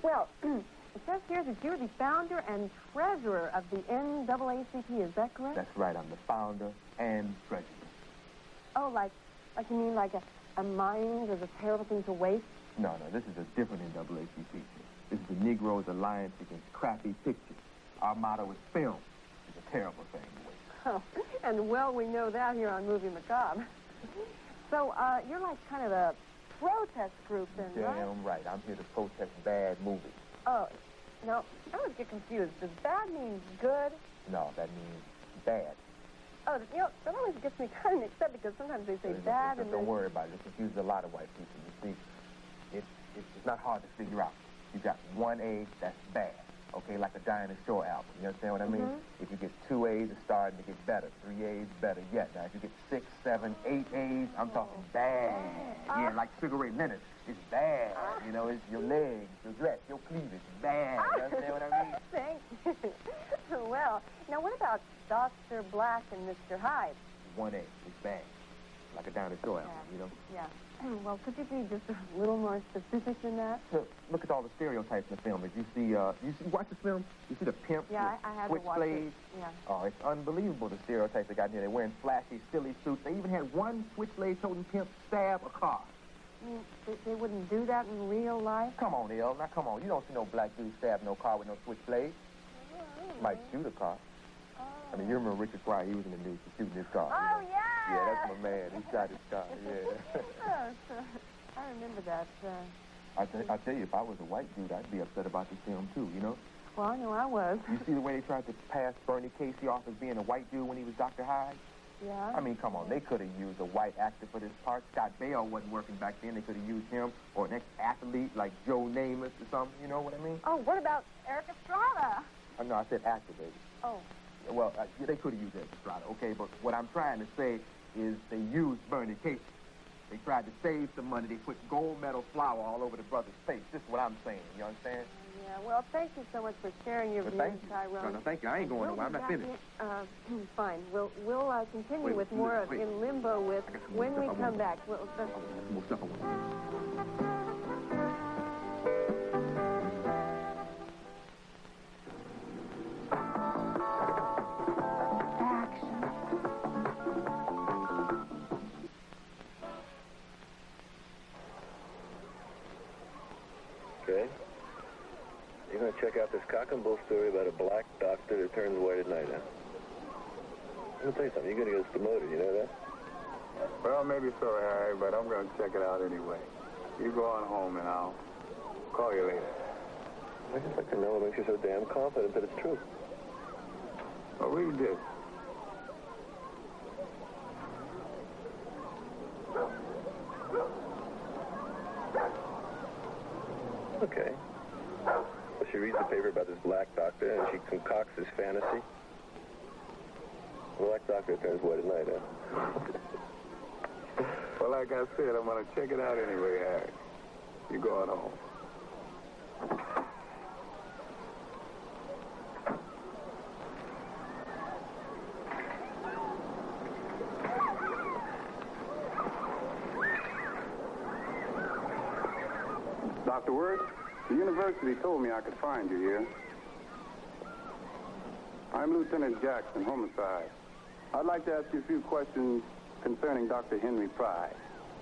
well, it says here that you're the founder and treasurer of the NAACP. Is that correct? That's right. I'm the founder and treasurer. Oh, like you mean like a mind is a terrible thing to waste? No, this is a different NAACP. This is the Negroes Alliance Against Crappy Pictures. Our motto is film is a terrible thing to waste. Oh, and well, we know that here on Movie Macabre. So, you're like kind of a protest group then, right? Damn right. I'm here to protest bad movies. Oh, no, I always get confused. Does bad mean good? No, that means bad. Oh, you know, that always gets me kind of mixed up because sometimes they say bad and don't worry about it. It confuses a lot of white people. You see, it's not hard to figure out. You got 1 A, that's bad. Okay, like a Diana Shore album. You understand what I mean? If you get 2 A's, it's starting to get better. 3 A's, better yet. Now, if you get 6, 7, 8 A's, I'm talking bad. Yeah, like Sugar Ray Leonard. It's bad. You know, it's your legs, your dress, your cleavage. Bad. You understand what I mean? Thank you. Well, now what about Dr. Black and Mr. Hyde? 1 A, it's bad. Like a Diana Shore album, you know? Yeah. Well, could you be just a little more specific than that? Look at all the stereotypes in the film. If you see, watch the film, you see the pimp with I had to watch switchblades. Yeah. Oh, it's unbelievable, the stereotypes they got in here. They're wearing flashy, silly suits. They even had one switchblade toting pimp stab a car. You mean, they wouldn't do that in real life? Come on, El. Now, come on. You don't see no black dude stab no car with no switchblade. Might shoot a car. I mean, you remember Richard Pryor, he was in the news for shooting his car. Oh, you know? yeah! Yeah, that's my man. He shot his car, yeah. I remember that. I tell you, if I was a white dude, I'd be upset about this film, too, you know? Well, I know I was. You see the way they tried to pass Bernie Casey off as being a white dude when he was Dr. Hyde? Yeah? I mean, come on, they could have used a white actor for this part. Scott Baio wasn't working back then. They could have used him or an ex-athlete like Joe Namath or something, you know what I mean? Oh, what about Eric Estrada? Oh, no, I said actor, baby. Oh. Well, they could have used Eric Estrada, okay? But what I'm trying to say is they used Bernie Casey. They tried to save some money. They put gold medal flour all over the brother's face. This is what I'm saying. You understand? Yeah, well, thank you so much for sharing your views, Tyrone. No, thank you. I ain't going nowhere. I'm not finished. Fine. We'll continue with more of In Limbo With when we come back. More stuff I want. Okay. You're going to check out this cock and bull story about a black doctor that turns white at night, huh? I'm going to tell you something. You're going to get us promoted, you know that? Well, maybe so, Harry, but I'm going to check it out anyway. You go on home, and I'll call you later. I'd just like to know what makes you so damn confident that it's true. Well, read this. Okay. Well, she reads the paper about this black doctor, and she concocts this fantasy. The black doctor turns white at night, huh? Well, like I said, I'm going to check it out anyway, Harry. You going home. Dr. Worth, the university told me I could find you here. I'm Lieutenant Jackson, homicide. I'd like to ask you a few questions concerning Dr. Henry Pride.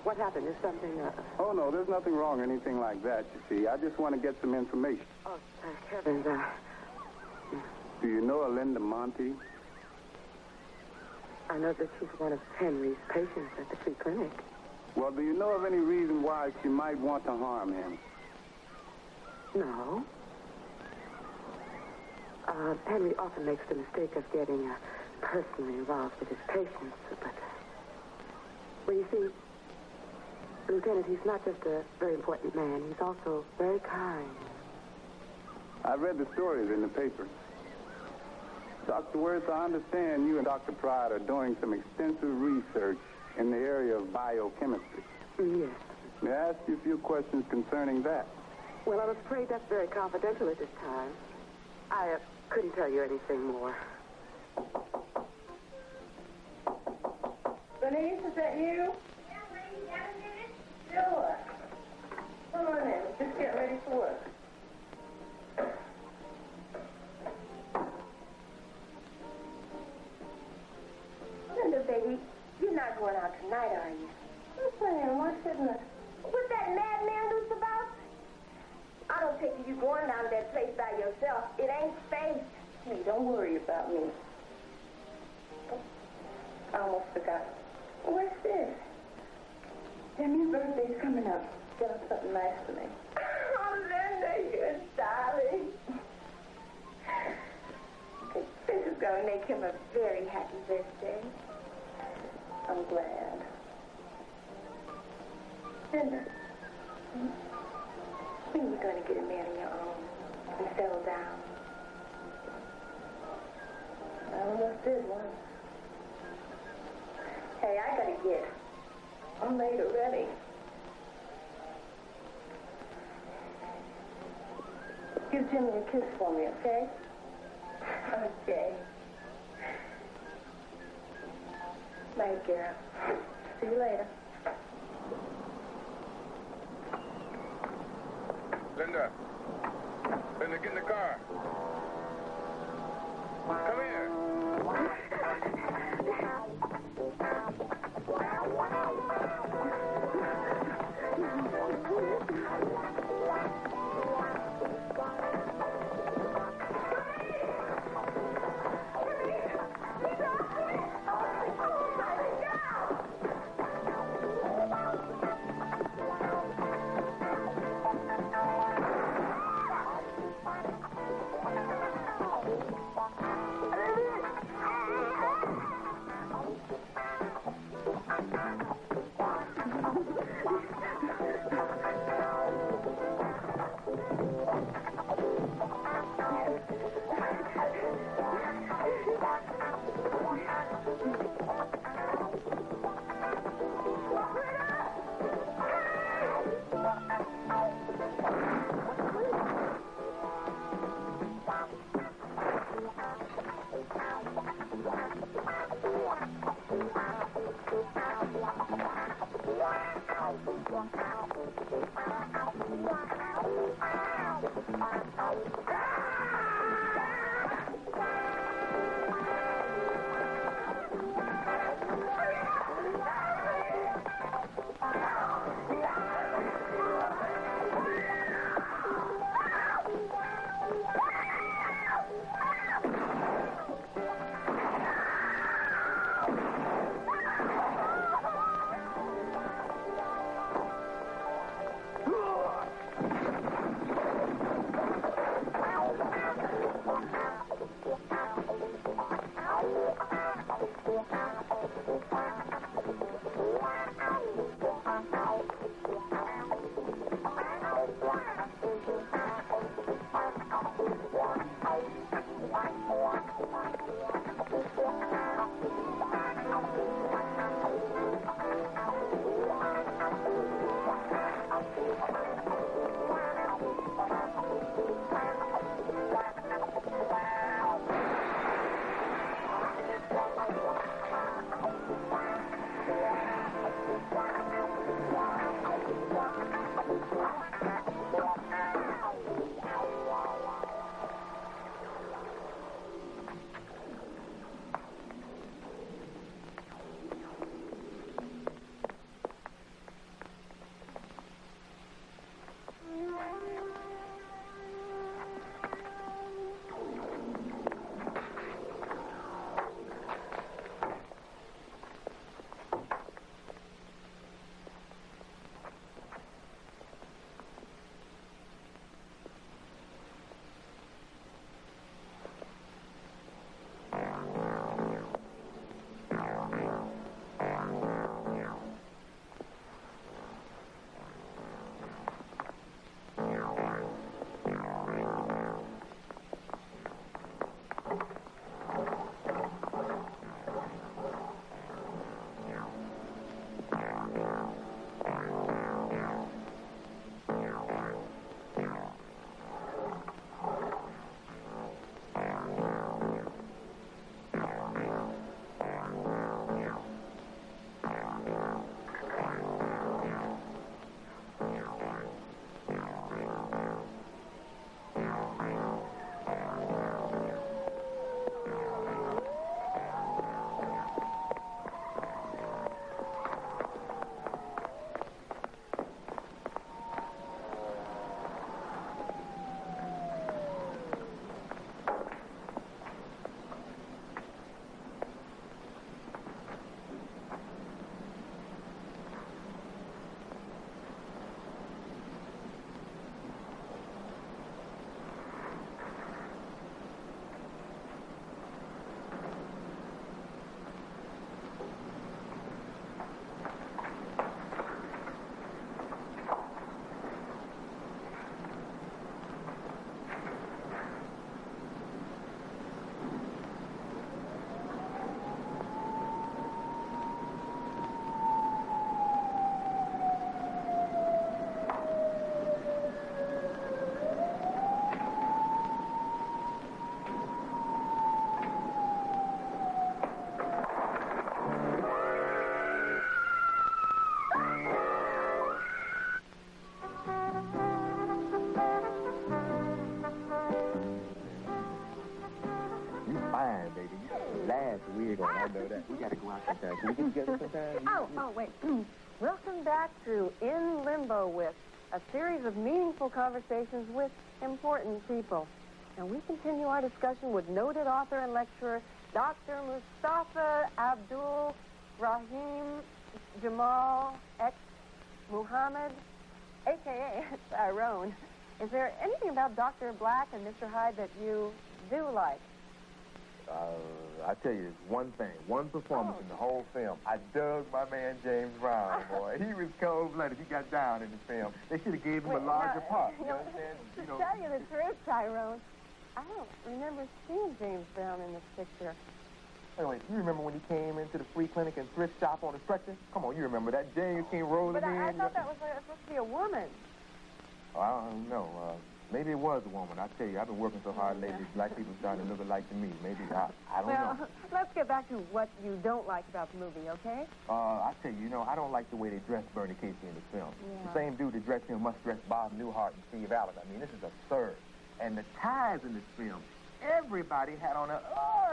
What happened? Is something... Oh, no, there's nothing wrong or anything like that, you see. I just want to get some information. Oh, thank heavens. Do you know a Linda Monty? I know that she's one of Henry's patients at the free clinic. Well, do you know of any reason why she might want to harm him? No. Henry often makes the mistake of getting personally involved with his patients, but... Well, you see, Lieutenant, he's not just a very important man. He's also very kind. I've read the stories in the papers. Dr. Worth, I understand you and Dr. Pride are doing some extensive research in the area of biochemistry. Yes. May I ask you a few questions concerning that? Well, I'm afraid that's very confidential at this time. I couldn't tell you anything more. Denise, is that you? Yeah, lady, have a minute? Sure. Come on in. Just get ready for work. Linda, baby, you're not going out tonight, are you? What's that? Why shouldn't I? What's that madman loose about? I don't take you going down to that place by yourself. It ain't safe. Hey, don't worry about me. I almost forgot. What's this? Jimmy's birthday's coming up. Get him something nice for me. Oh, Linda, you're darling. This is going to make him a very happy birthday. I'm glad. Linda, when are you going to get a man of your own and settle down? I almost did once. Hey, I got to get. I'm late already. Give Jimmy a kiss for me, okay? Okay. Night, girl. See you later. Linda, get in the car. Come here. last weird one. I know that. We got to go out sometime. Can we get together sometime? Oh, wait. Welcome back to In Limbo With, a series of meaningful conversations with important people. And we continue our discussion with noted author and lecturer, Dr. Mustafa Abdul Rahim Jamal X Muhammad, a.k.a. Tyrone. Is there anything about Dr. Black and Mr. Hyde that you do like? I tell you, one thing, one performance in the whole film. I dug my man James Brown, boy. He was cold-blooded. He got down in the film. They should have gave him a larger part. You understand? To tell you the truth, Tyrone, I don't remember seeing James Brown in this picture. Anyway, you remember when he came into the free clinic and thrift shop on the stretcher? Come on, you remember that. James came rolling in. But I thought that was supposed to be a woman. Oh, I don't know. Maybe it was a woman. I tell you, I've been working so hard lately. Black people starting to look alike to me. Maybe, I don't know. Well, let's get back to what you don't like about the movie, okay? I tell you, I don't like the way they dressed Bernie Casey in the film. Yeah. The same dude that dressed him must dress Bob Newhart and Steve Allen. I mean, this is absurd. And the ties in this film, everybody had on an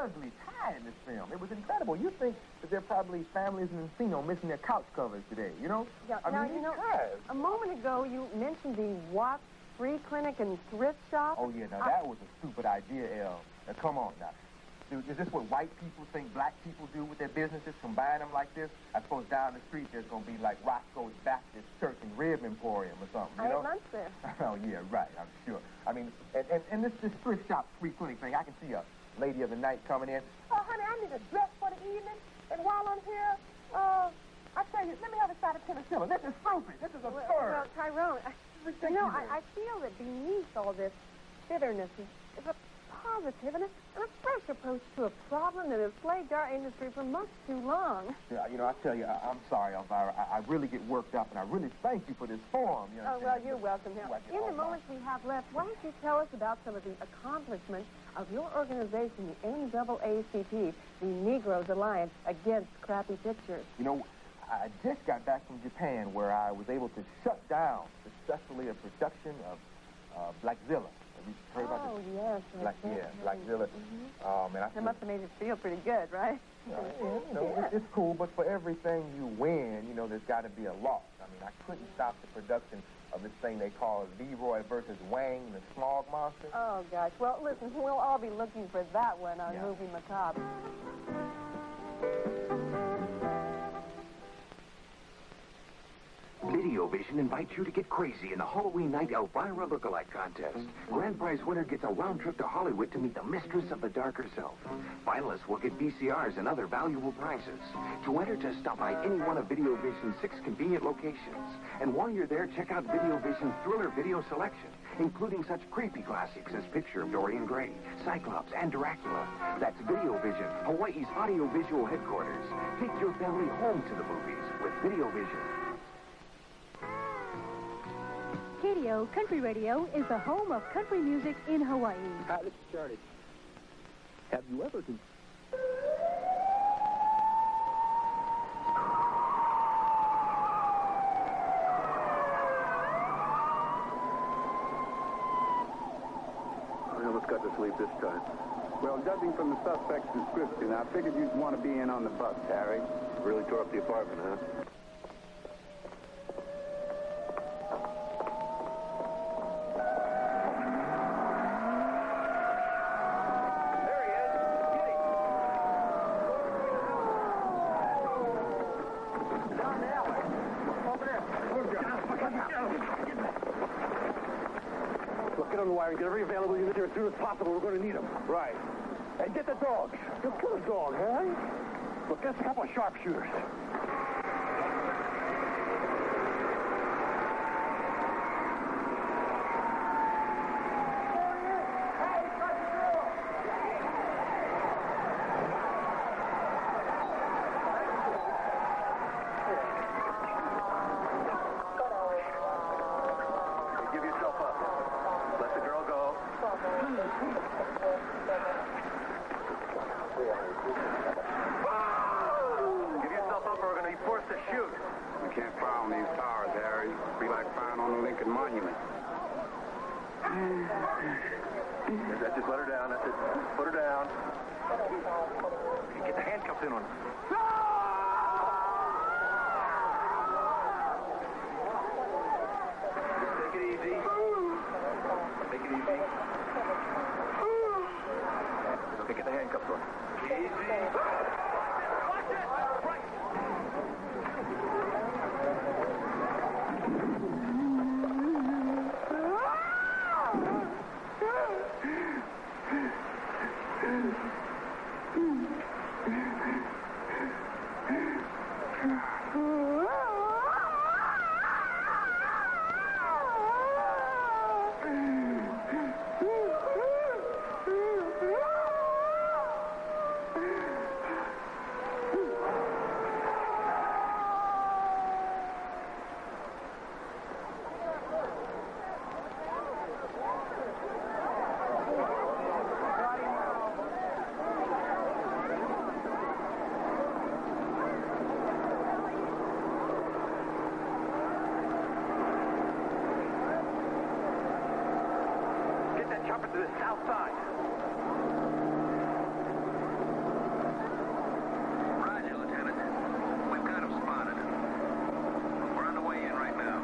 ugly tie in this film. It was incredible. You think that there are probably families in Encino missing their couch covers today, Yeah, ties. A moment ago you mentioned the Watts Free Clinic and Thrift Shop. Oh, yeah, now that was a stupid idea, El. Now, come on, now. Dude, is this what white people think black people do with their businesses? Combine them like this? I suppose down the street there's going to be like Roscoe's Baptist Church and Rib Emporium or something, I had lunch there. Oh, yeah, right, I'm sure. I mean, and this thrift shop, free clinic thing, I can see a lady of the night coming in. Oh, honey, I need a dress for the evening. And while I'm here, I tell you, let me have a shot of penicillin. This is stupid. This is absurd. Well, Tyrone, I feel that beneath all this bitterness is a positive and a fresh approach to a problem that has plagued our industry for much too long. Yeah, I tell you, I'm sorry, Elvira. I really get worked up, and I really thank you for this forum. Oh, well, you're welcome. Now, in the moments we have left, why don't you tell us about some of the accomplishments of your organization, the NAACP, the Negroes Alliance Against Crappy Pictures? I just got back from Japan, where I was able to shut down successfully a production of Blackzilla. Have you heard about this? Yes. Blackzilla. Mm-hmm. It must have made you feel pretty good, right? It's cool, but for everything you win, there's got to be a loss. I mean, I couldn't stop the production of this thing they call Leroy versus Wang, the Smog Monster. Oh, gosh. Well, listen, we'll all be looking for that one on Movie Macabre. Video Vision invites you to get crazy in the Halloween night Elvira lookalike contest. Grand prize winner gets a round trip to Hollywood to meet the mistress of the dark herself. Finalists will get VCRs and other valuable prizes. To enter, just stop by any one of Video Vision's 6 convenient locations. And while you're there, check out Video Vision's thriller video selection, including such creepy classics as Picture of Dorian Gray, Cyclops, and Dracula. That's Video Vision, Hawaii's audiovisual headquarters. Take your family home to the movies with Video Vision. KDO Country Radio is the home of country music in Hawaii. Hi, this is Charlie. Have you ever... We almost got to sleep this time. Well, judging from the suspect's description, I figured you'd want to be in on the bus, Harry. Really tore up the apartment, huh? Get on the wire and get every available unit here as soon as possible. We're going to need them. Right. And get the dogs. Just kill a dog, huh? Look, there's a couple of sharpshooters. Just let her down. That's it. Put her down. Get the handcuffs in on him. Take it easy. Take it easy. Okay, get the handcuffs on. Easy. Watch it! Right. Chopper to the south side. Roger, Lieutenant. We've got him spotted. We're on the way in right now.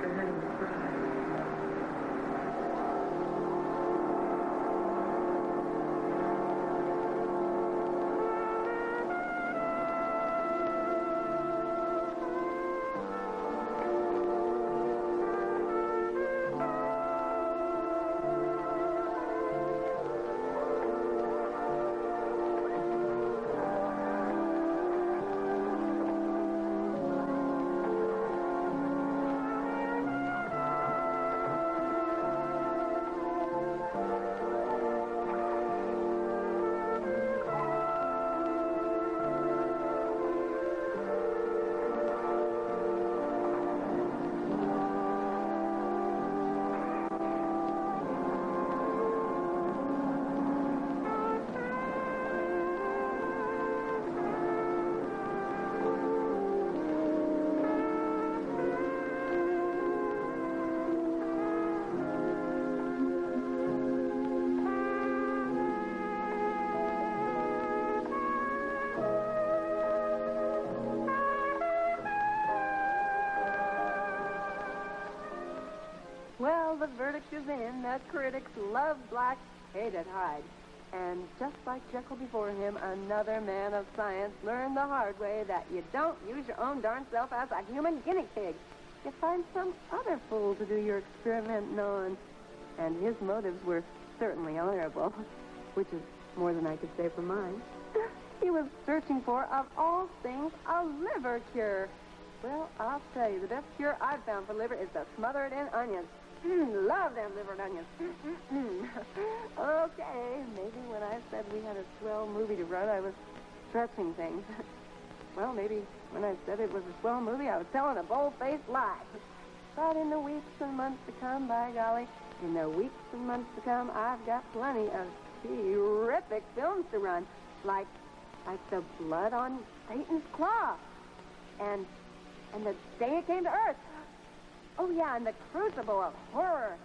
for having to cry. Well, the verdict is in that critics love Black, hated Hyde. And just like Jekyll before him, another man of science learned the hard way that you don't use your own darn self as a human guinea pig. You find some other fool to do your experiment on. And his motives were certainly honorable, which is more than I could say for mine. He was searching for, of all things, a liver cure. Well, I'll tell you, the best cure I've found for liver is to smother it in onions. Love them liver and onions. Okay, maybe when I said we had a swell movie to run, I was stretching things. Well, maybe when I said it was a swell movie, I was telling a bold-faced lie. But in the weeks and months to come, by golly, in the weeks and months to come, I've got plenty of terrific films to run, like The Blood on Satan's Claw, and The Day It Came to Earth. Oh, yeah, and The Crucible of Horror.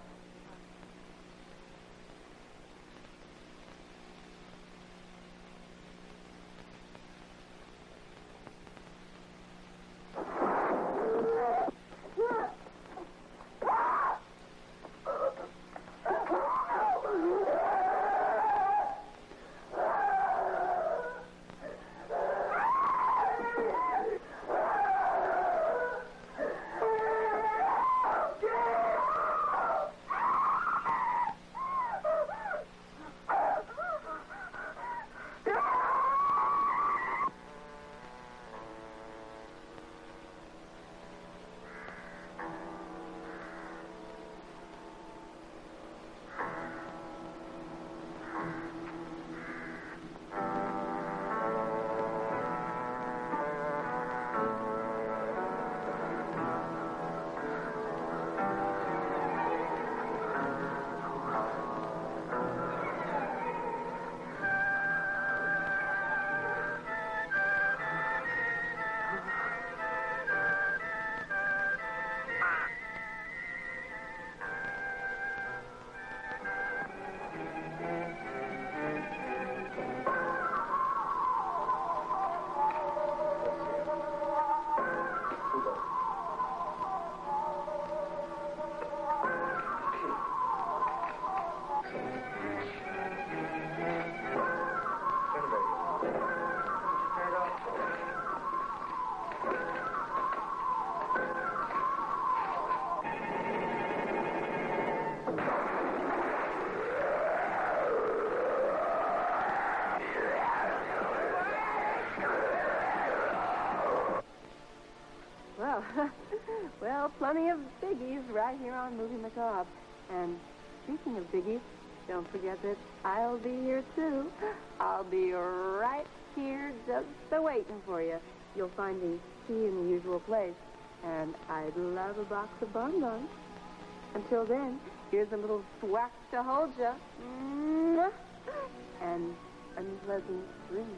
Well, plenty of biggies right here on Movie Macabre. And speaking of biggies, don't forget that I'll be here, too. I'll be right here just waiting for you. You'll find the key in the usual place. And I'd love a box of bonbons. Until then, here's a little thwack to hold you. And unpleasant dreams.